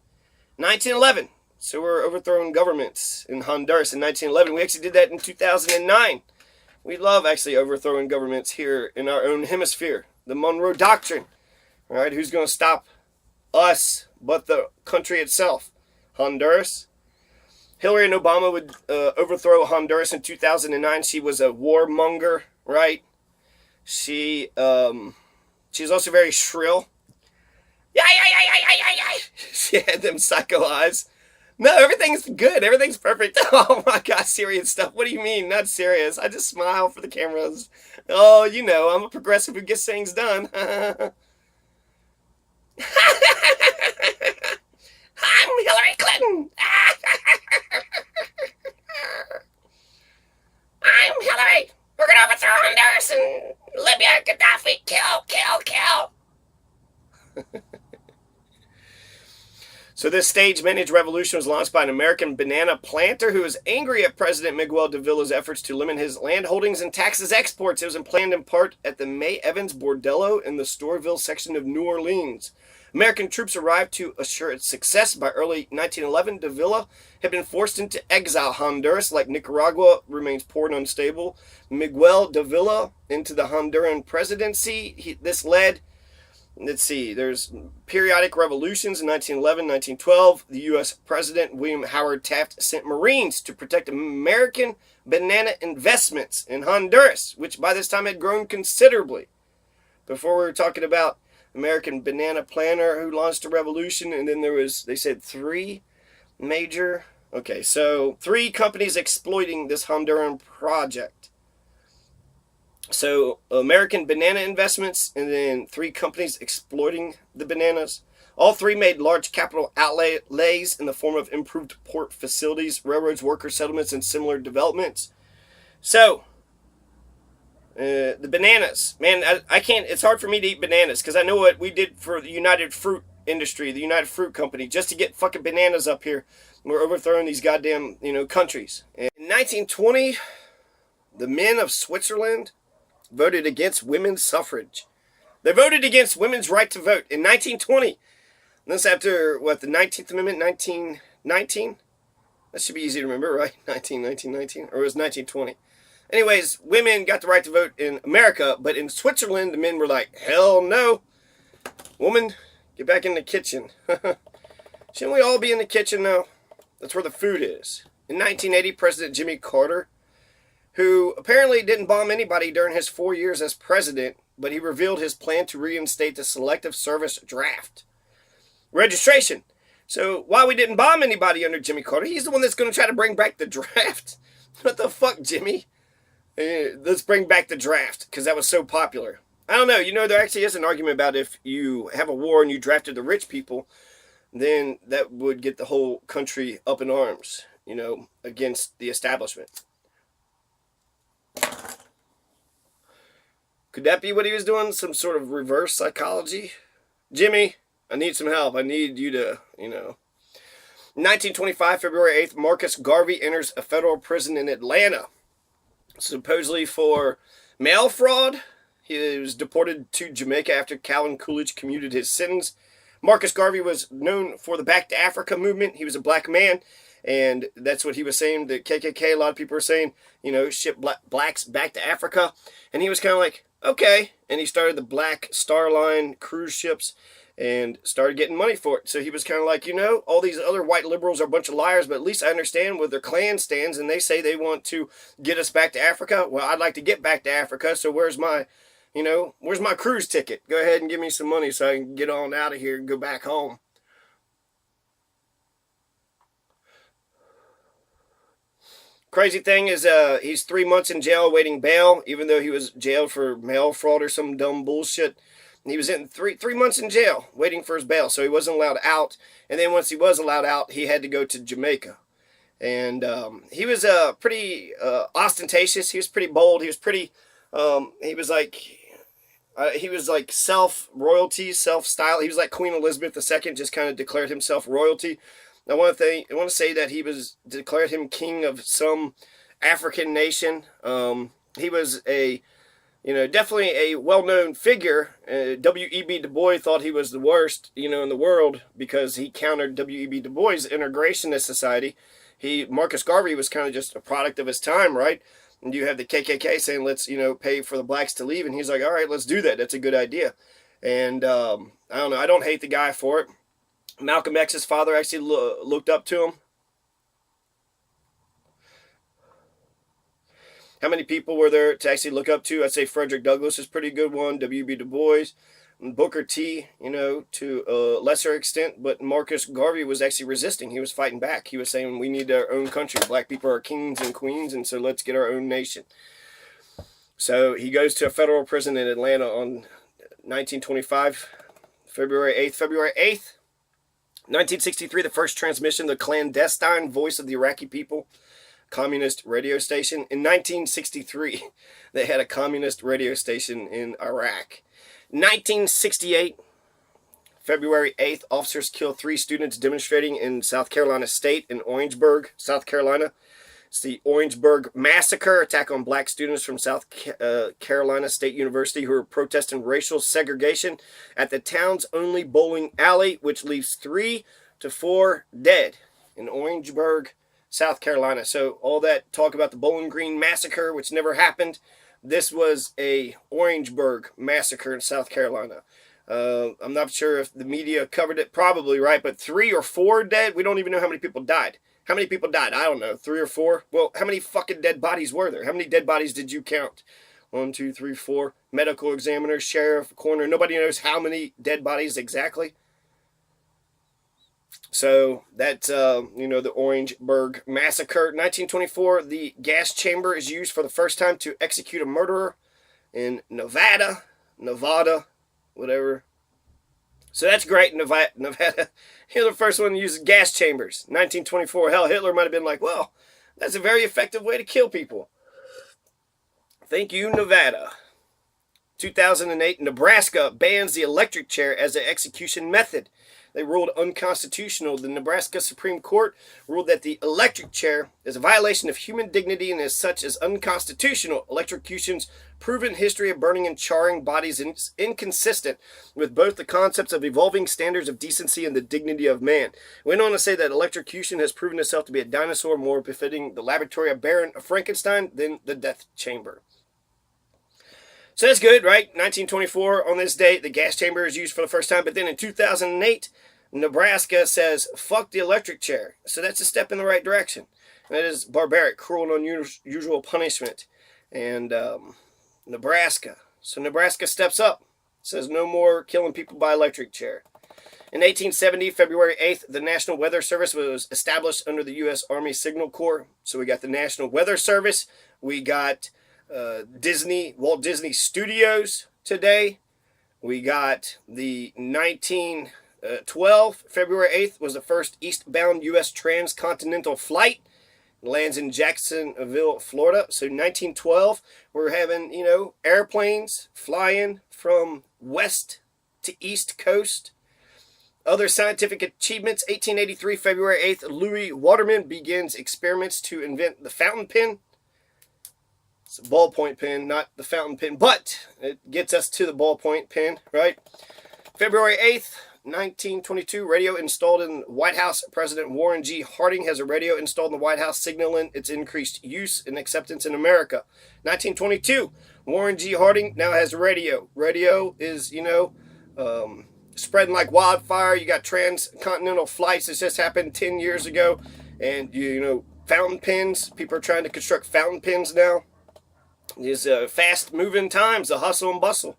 1911, So we're overthrowing governments in Honduras in 1911. We actually did that in 2009. We love actually overthrowing governments here in our own hemisphere. The Monroe Doctrine. All right, who's going to stop us but the country itself? Honduras. Hillary and Obama would overthrow Honduras in 2009. She was a warmonger, right? She's also very shrill. She had them psycho eyes. No, everything's good. Everything's perfect. Oh my God, serious stuff. What do you mean? Not serious. I just smile for the cameras. Oh, you know, I'm a progressive who gets things done. I'm Hillary Clinton. I'm Hillary. We're going to overthrow Honduras and Libya. Gaddafi. Kill, kill, kill. So this stage-managed revolution was launched by an American banana planter who was angry at President Miguel Davila's efforts to limit his land holdings and tax his exports. It was planned in part at the May Evans Bordello in the Storeville section of New Orleans. American troops arrived to assure its success. By early 1911, Davila had been forced into exile. Honduras, like Nicaragua, remains poor and unstable. Miguel Davila into the Honduran presidency. This led... Let's see, there's periodic revolutions in 1911, 1912. The U.S. President William Howard Taft sent Marines to protect American banana investments in Honduras, which by this time had grown considerably. Before we were talking about American banana planter who launched a revolution, and then there was, they said, three companies exploiting this Honduran project. So, American banana investments, and then three companies exploiting the bananas. All three made large capital outlays in the form of improved port facilities, railroads, worker settlements, and similar developments. So, the bananas. Man, I can't, it's hard for me to eat bananas, because I know what we did for the United Fruit industry, the United Fruit Company, just to get fucking bananas up here. We're overthrowing these goddamn, countries. And in 1920, the men of Switzerland voted against women's suffrage. They voted against women's right to vote in 1920. And this after, the 19th Amendment, 1919? That should be easy to remember, right? 1919? Or it was 1920. Anyways, women got the right to vote in America, but in Switzerland, the men were like, hell no. Woman, get back in the kitchen. Shouldn't we all be in the kitchen now? That's where the food is. In 1980, President Jimmy Carter, who apparently didn't bomb anybody during his 4 years as president, but he revealed his plan to reinstate the Selective Service Draft registration. So why we didn't bomb anybody under Jimmy Carter? He's the one that's going to try to bring back the draft. What the fuck, Jimmy? Let's bring back the draft, because that was so popular. I don't know. There actually is an argument about if you have a war and you drafted the rich people, then that would get the whole country up in arms, against the establishment. Could that be what he was doing? Some sort of reverse psychology? Jimmy, I need some help. I need you to, 1925, February 8th, Marcus Garvey enters a federal prison in Atlanta. Supposedly for mail fraud. He was deported to Jamaica after Calvin Coolidge commuted his sentence. Marcus Garvey was known for the Back to Africa movement. He was a black man. And that's what he was saying. The KKK, a lot of people are saying, ship blacks back to Africa. And he was kind of like, okay. And he started the Black Star Line cruise ships and started getting money for it. So he was kind of like, all these other white liberals are a bunch of liars, but at least I understand where their Klan stands, and they say they want to get us back to Africa. Well, I'd like to get back to Africa, so where's my cruise ticket? Go ahead and give me some money so I can get on out of here and go back home. Crazy thing is, he's 3 months in jail awaiting bail, even though he was jailed for mail fraud or some dumb bullshit. He was in three months in jail waiting for his bail, so he wasn't allowed out. And then once he was allowed out, he had to go to Jamaica. And he was pretty ostentatious. He was pretty bold. He was pretty. He was like self-royalty, self-style. He was like Queen Elizabeth II, just kind of declared himself royalty. I want to say that he was declared him king of some African nation. He was a definitely a well-known figure. W.E.B. Du Bois thought he was the worst, in the world because he countered W.E.B. Du Bois' integrationist society. Marcus Garvey was kind of just a product of his time, right? And you have the KKK saying, let's, pay for the blacks to leave. And he's like, all right, let's do that. That's a good idea. And I don't know. I don't hate the guy for it. Malcolm X's father actually looked up to him. How many people were there to actually look up to? I'd say Frederick Douglass is a pretty good one. W.B. Du Bois. Booker T, to a lesser extent. But Marcus Garvey was actually resisting. He was fighting back. He was saying, we need our own country. Black people are kings and queens, and so let's get our own nation. So he goes to a federal prison in Atlanta on 1925, February 8th. 1963, the first transmission, the clandestine voice of the Iraqi people, communist radio station. In 1963, they had a communist radio station in Iraq. 1968, February 8th, officers kill 3 students demonstrating in South Carolina State in Orangeburg, South Carolina. It's the Orangeburg Massacre, attack on black students from South Carolina State University who are protesting racial segregation at the town's only bowling alley, which leaves 3 to 4 dead in Orangeburg, South Carolina. So all that talk about the Bowling Green Massacre, which never happened, this was a Orangeburg Massacre in South Carolina. I'm not sure if the media covered it, probably, right? But 3 or 4 dead, we don't even know how many people died. How many people died? I don't know. 3 or 4? Well, how many fucking dead bodies were there? How many dead bodies did you count? 1, 2, 3, 4. Medical examiner, sheriff, coroner. Nobody knows how many dead bodies exactly. So that's, the Orangeburg Massacre. 1924, the gas chamber is used for the first time to execute a murderer in Nevada, whatever. So that's great, Nevada. You're the first one to use gas chambers. 1924. Hell, Hitler might have been like, well, that's a very effective way to kill people. Thank you, Nevada. 2008, Nebraska bans the electric chair as an execution method. They ruled unconstitutional. The Nebraska Supreme Court ruled that the electric chair is a violation of human dignity and as such is unconstitutional. Electrocution's proven history of burning and charring bodies is inconsistent with both the concepts of evolving standards of decency and the dignity of man. It went on to say that electrocution has proven itself to be a dinosaur more befitting the laboratory of Baron Frankenstein than the death chamber. So that's good, right? 1924, on this date, the gas chamber is used for the first time. But then in 2008, Nebraska says, fuck the electric chair. So that's a step in the right direction. And that is barbaric, cruel, and unusual punishment. And Nebraska. So Nebraska steps up. Says no more killing people by electric chair. In 1870, February 8th, the National Weather Service was established under the U.S. Army Signal Corps. So we got the National Weather Service. We got Walt Disney Studios today. We got the 1912, February 8th, was the first eastbound U.S. transcontinental flight. It lands in Jacksonville, Florida. So 1912, we're having, airplanes flying from west to east coast. Other scientific achievements, 1883, February 8th, Louis Waterman begins experiments to invent the fountain pen. It's a ballpoint pen, not the fountain pen, but it gets us to the ballpoint pen, right? February 8th, 1922, radio installed in White House. President Warren G. Harding has a radio installed in the White House signaling its increased use and acceptance in America. 1922, Warren G. Harding now has radio. Radio is, spreading like wildfire. You got transcontinental flights. This just happened 10 years ago. And, fountain pens. People are trying to construct fountain pens now. These fast-moving times, the hustle and bustle.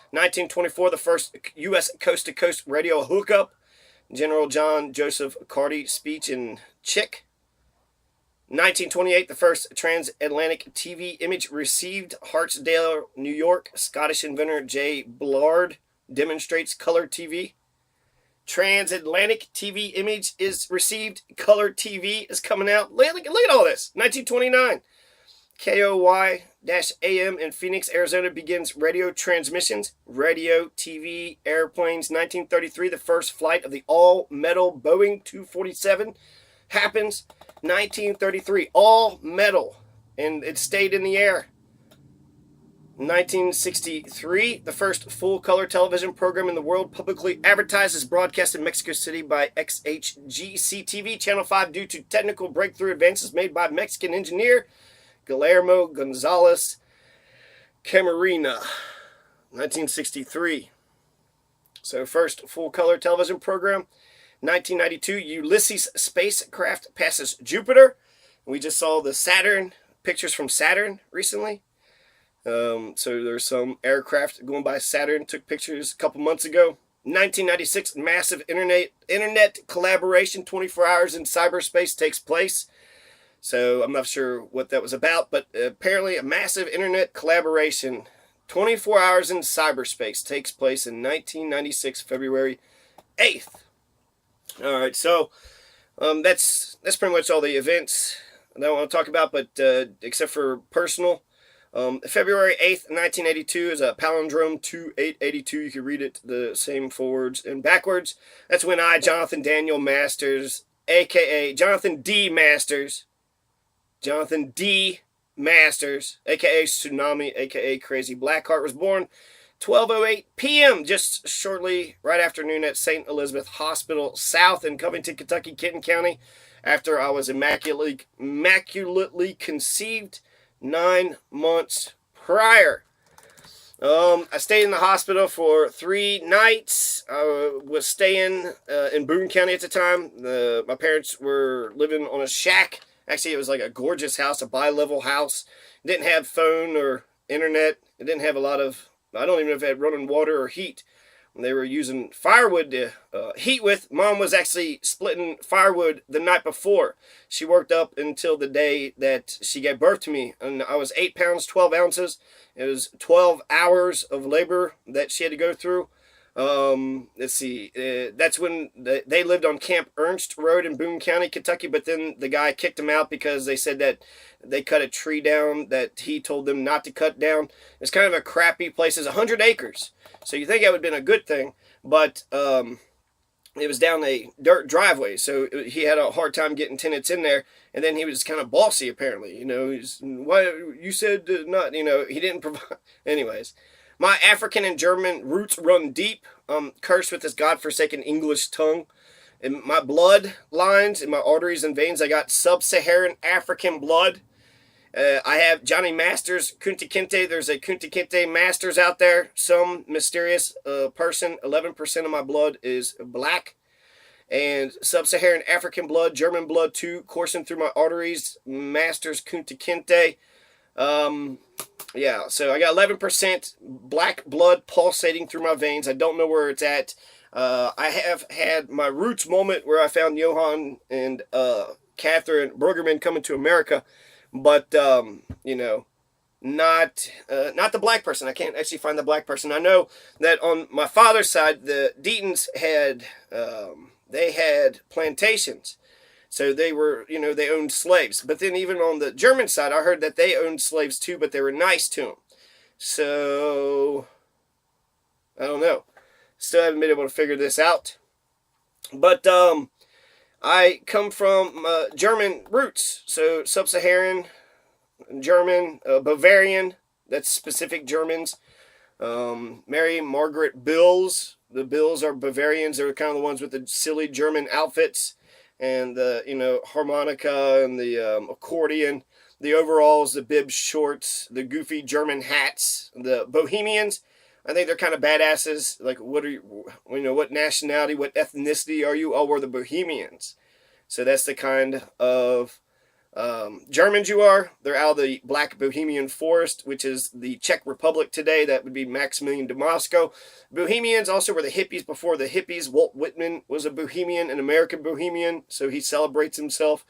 1924, the first U.S. coast-to-coast radio hookup. General John Joseph Carty speech in Chick. 1928, the first transatlantic TV image received. Hartsdale, New York. Scottish inventor J. Blard demonstrates color TV. Transatlantic TV image is received. Color TV is coming out. Look at all this. 1929. KOY-AM in Phoenix, Arizona begins radio transmissions. Radio, TV, airplanes. 1933, the first flight of the all-metal Boeing 247 happens. 1933, all metal. And it stayed in the air. 1963, the first full-color television program in the world publicly advertised is broadcast in Mexico City by XHGC-TV Channel 5 due to technical breakthrough advances made by Mexican engineer Guillermo Gonzalez Camarena. 1963. So first full-color television program. 1992, Ulysses spacecraft passes Jupiter. We just saw the Saturn, pictures from Saturn recently. So there's some aircraft going by Saturn, took pictures a couple months ago. 1996, massive internet collaboration, 24 hours in cyberspace takes place. So I'm not sure what that was about, but apparently a massive internet collaboration, 24 hours in cyberspace, takes place in 1996, February 8th. All right, so that's pretty much all the events that I want to talk about, but except for personal. February 8th, 1982 is a palindrome 2882. You can read it the same forwards and backwards. That's when I, Jonathan Daniel Masters, a.k.a. Jonathan D. Masters, a.k.a. Tsunami, a.k.a. Crazy Blackheart, was born 12:08 p.m., just shortly right afternoon at St. Elizabeth Hospital South in Covington, Kentucky, Kenton County, after I was immaculately conceived 9 months prior. I stayed in the hospital for 3 nights. I was staying in Boone County at the time. My parents were living on a shack. Actually, it was like a gorgeous house, a bi-level house. It didn't have phone or internet. It didn't have a lot of, I don't even know if it had running water or heat. They were using firewood to heat with. Mom was actually splitting firewood the night before. She worked up until the day that she gave birth to me. And I was 8 pounds, 12 ounces. It was 12 hours of labor that she had to go through. Let's see. That's when they lived on Camp Ernst Road in Boone County, Kentucky. But then the guy kicked them out because they said that they cut a tree down that he told them not to cut down. It's kind of a crappy place. It's 100 acres. So you think that would have been a good thing. But it was down a dirt driveway. So he had a hard time getting tenants in there. And then he was kind of bossy, apparently. You know, why you said not, you know, he didn't provide. Anyways. My African and German roots run deep. Cursed with this godforsaken English tongue. In my blood lines, in my arteries and veins, I got sub-Saharan African blood. I have Johnny Masters, Kunta Kinte. There's a Kunta Kinte Masters out there. Some mysterious person. 11% of my blood is black. And sub-Saharan African blood, German blood too, coursing through my arteries. Masters, Kunta Kinte. Yeah, so I got 11% black blood pulsating through my veins. I don't know where it's at. I have had my roots moment where I found Johann and Catherine Brueggemann coming to America, but you know, not the black person. I can't actually find the black person. I know that on my father's side, the Deatons had they had plantations. So they were, you know, they owned slaves. But then even on the German side, I heard that they owned slaves too, but they were nice to them. So, I don't know. Still haven't been able to figure this out. But I come from German roots. So sub-Saharan, German, Bavarian, that's specific Germans. Mary Margaret Bills. The Bills are Bavarians. They're kind of the ones with the silly German outfits. And the, you know, harmonica and the accordion, the overalls, the bib shorts, the goofy German hats, the Bohemians. I think they're kind of badasses. Like, what are you know, what nationality, what ethnicity are you? Oh, we're the Bohemians. So that's the kind of Germans you are. They're out of the Black Bohemian Forest, which is the Czech Republic today. That would be Maximilian Damasco. Bohemians also were the hippies before the hippies. Walt Whitman was a Bohemian, an American Bohemian, so he celebrates himself.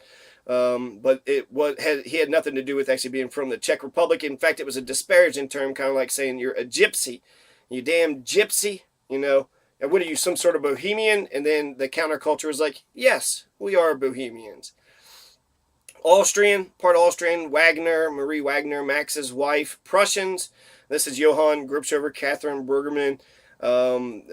But he had nothing to do with actually being from the Czech Republic. In fact, it was a disparaging term, kind of like saying you're a gypsy. You damn gypsy, you know. And what are you, some sort of Bohemian? And then the counterculture was like, yes, we are Bohemians. Austrian, part Austrian, Wagner, Marie Wagner, Max's wife. Prussians, this is Johann Grubschover, Catherine Brueggemann.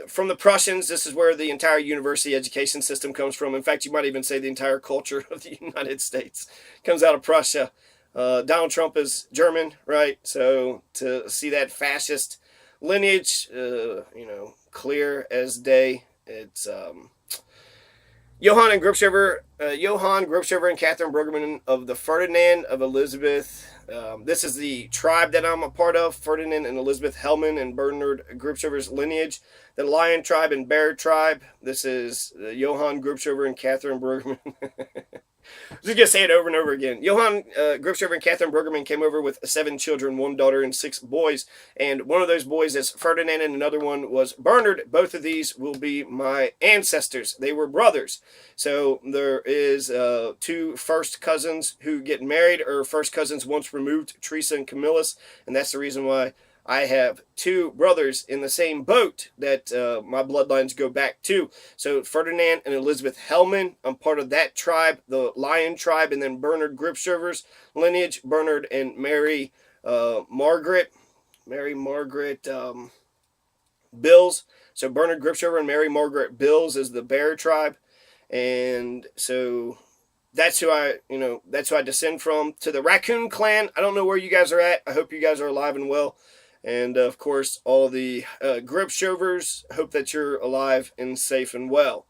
From the Prussians, this is where the entire university education system comes from. In fact, you might even say the entire culture of the United States comes out of Prussia. Donald Trump is German, right? So to see that fascist lineage, clear as day, it's Johann Grubschover and Catherine Bruggeman of the Ferdinand of Elizabeth. This is the tribe that I'm a part of, Ferdinand and Elizabeth Hellman and Bernard Grubschover's lineage. The Lion tribe and Bear tribe. This is Johann Grubschover and Catherine Bruggeman. I'm just going to say it over and over again. Johann Grubschover and Catherine Bruggeman came over with 7 children, 1 daughter, and 6 boys. And one of those boys is Ferdinand, and another one was Bernard. Both of these will be my ancestors. They were brothers. So there is 2 first cousins who get married, or first cousins once removed, Teresa and Camillus. And that's the reason why I have 2 brothers in the same boat that my bloodlines go back to. So Ferdinand and Elizabeth Hellman, I'm part of that tribe, the Lion tribe, and then Bernard Grubschover's lineage, Bernard and Mary Margaret Bills. So Bernard Grubschover and Mary Margaret Bills is the Bear tribe, and so that's who I descend from. To the Raccoon clan, I don't know where you guys are at. I hope you guys are alive and well. And, of course, all the Grubschovers, hope that you're alive and safe and well.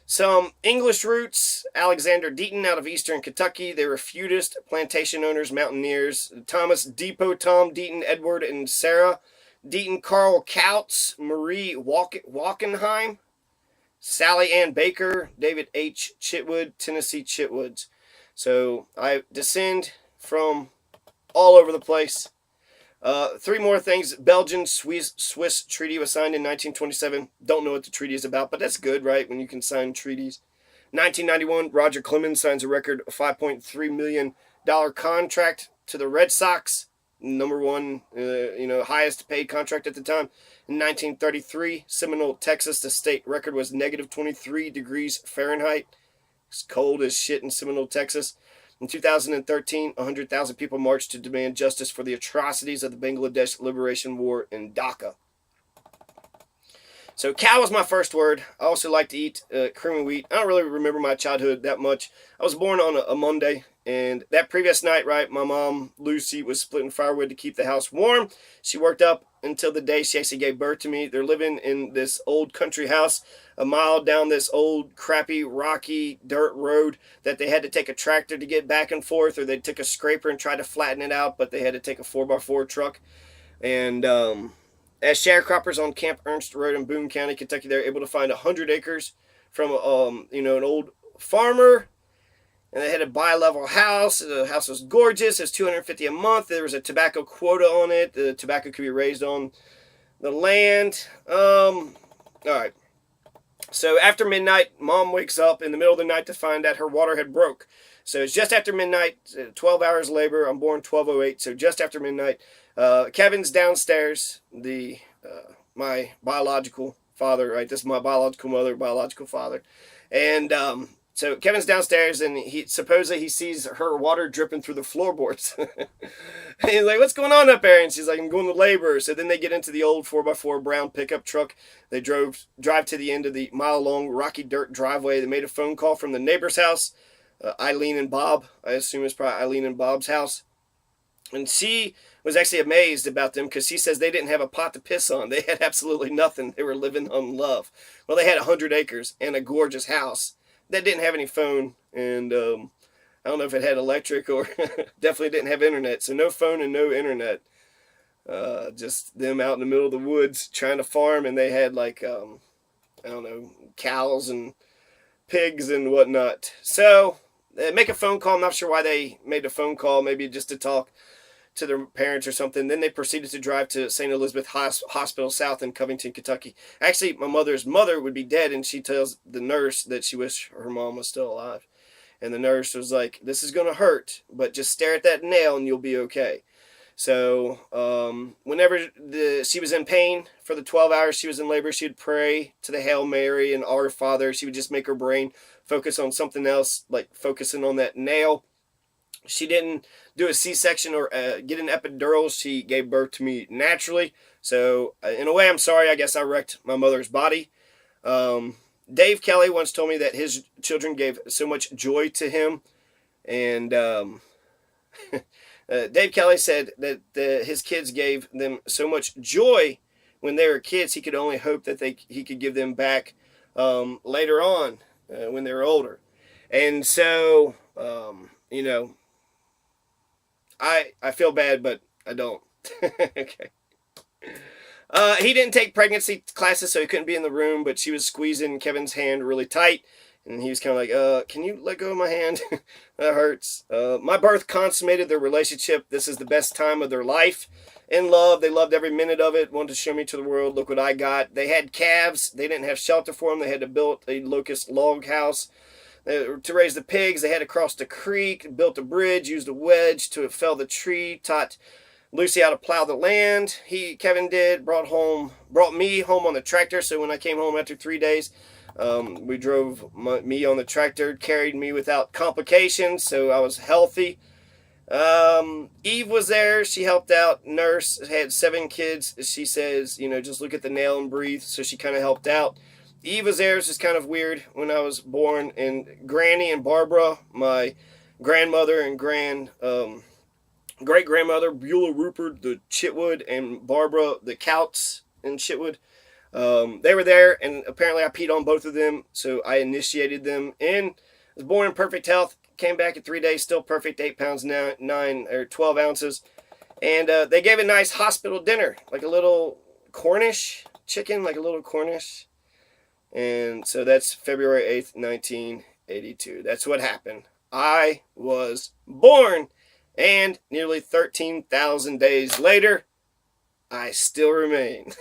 Some English roots: Alexander Deaton out of eastern Kentucky. They were feudist, plantation owners, mountaineers. Thomas Depot, Tom Deaton, Edward and Sarah Deaton, Carl Kautz, Marie Walkenheim, Sally Ann Baker, David H. Chitwood, Tennessee Chitwoods. So I descend from all over the place. 3 more things. Belgian-Swiss treaty was signed in 1927. Don't know what the treaty is about, but that's good, right, when you can sign treaties. 1991, Roger Clemens signs a record $5.3 million contract to the Red Sox. Number 1, highest paid contract at the time. In 1933, Seminole, Texas, the state record was negative 23 degrees Fahrenheit. It's cold as shit in Seminole, Texas. In 2013, 100,000 people marched to demand justice for the atrocities of the Bangladesh Liberation War in Dhaka. So cow was my first word. I also like to eat cream of wheat. I don't really remember my childhood that much. I was born on a Monday, and that previous night, right, my mom, Lucy, was splitting firewood to keep the house warm. She worked up until the day she actually gave birth to me. They're living in this old country house a mile down this old, crappy, rocky dirt road that they had to take a tractor to get back and forth, or they took a scraper and tried to flatten it out, but they had to take a 4x4 truck. And as sharecroppers on Camp Ernst Road in Boone County, Kentucky, they were able to find 100 acres from an old farmer. And they had a bi-level house. The house was gorgeous. It was $250 a month. There was a tobacco quota on it. The tobacco could be raised on the land. All right. So after midnight, Mom wakes up in the middle of the night to find that her water had broke. So it's just after midnight, 12 hours labor. I'm born 12:08, so just after midnight. Kevin's downstairs. My biological father, right? This is my biological mother, biological father, and so Kevin's downstairs, and he supposedly sees her water dripping through the floorboards. And he's like, "What's going on up there?" And she's like, "I'm going to labor." So then they get into the old 4x4 brown pickup truck. They drive to the end of the mile-long rocky dirt driveway. They made a phone call from the neighbor's house, Eileen and Bob. I assume it's probably Eileen and Bob's house. And she was actually amazed about them because she says they didn't have a pot to piss on. They had absolutely nothing. They were living on love. Well, they had 100 acres and a gorgeous house that didn't have any phone, and I don't know if it had electric or definitely didn't have internet. So no phone and no internet. Just them out in the middle of the woods trying to farm, and they had cows and pigs and whatnot. So they make a phone call. I'm not sure why they made a phone call, maybe just to talk to their parents or something. Then they proceeded to drive to St. Elizabeth Hospital South in Covington, Kentucky. Actually, my mother's mother would be dead, and she tells the nurse that she wished her mom was still alive. And the nurse was like, "This is going to hurt, but just stare at that nail and you'll be okay." So whenever she was in pain for the 12 hours she was in labor, she would pray to the Hail Mary and Our Father. She would just make her brain focus on something else, like focusing on that nail. She didn't do a C-section or get an epidural. She gave birth to me naturally. So in a way, I'm sorry. I guess I wrecked my mother's body. Dave Kelly once told me that his children gave so much joy to him. And Dave Kelly said that his kids gave them so much joy when they were kids, he could only hope that he could give them back later on when they were older. And so, I feel bad, but I don't. Okay. He didn't take pregnancy classes, so he couldn't be in the room, but she was squeezing Kevin's hand really tight. And he was kind of like, can you let go of my hand? That hurts. My birth consummated their relationship. This is the best time of their life. In love, they loved every minute of it. Wanted to show me to the world. Look what I got. They had calves. They didn't have shelter for them. They had to build a locust log house. To raise the pigs, they had to cross the creek, built a bridge, used a wedge to fell the tree, taught Lucy how to plow the land. Kevin did, brought me home on the tractor. So when I came home after 3 days, we drove me on the tractor, carried me without complications, so I was healthy. Eve was there. She helped out. Nurse had 7 kids. She says, just look at the nail and breathe. So she kind of helped out. Eve was there. It's just kind of weird when I was born. And Granny and Barbara, my grandmother and great-grandmother, Beulah Rupert, the Chitwood, and Barbara, the Couts in Chitwood, they were there, and apparently I peed on both of them, so I initiated them. And was born in perfect health, came back in 3 days, still perfect, 8 pounds, 12 ounces. And they gave a nice hospital dinner, like a little Cornish chicken, like a little Cornish. And so that's February 8th, 1982. That's what happened. I was born, and nearly 13,000 days later, I still remain.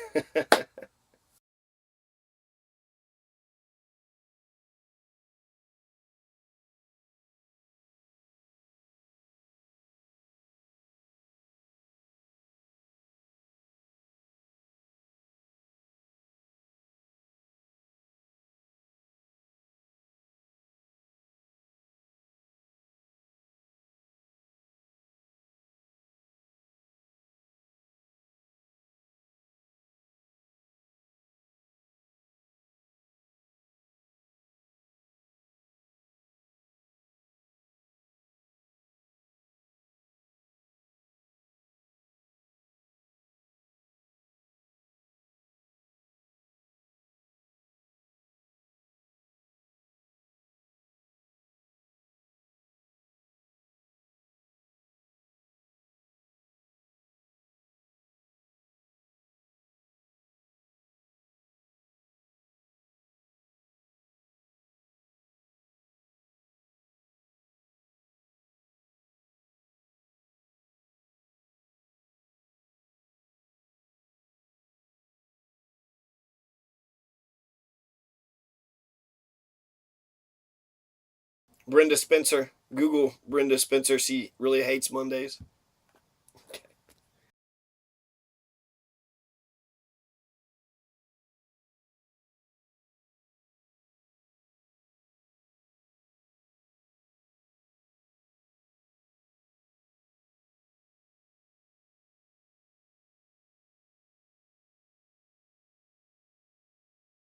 Brenda Spencer. Google Brenda Spencer. She really hates Mondays.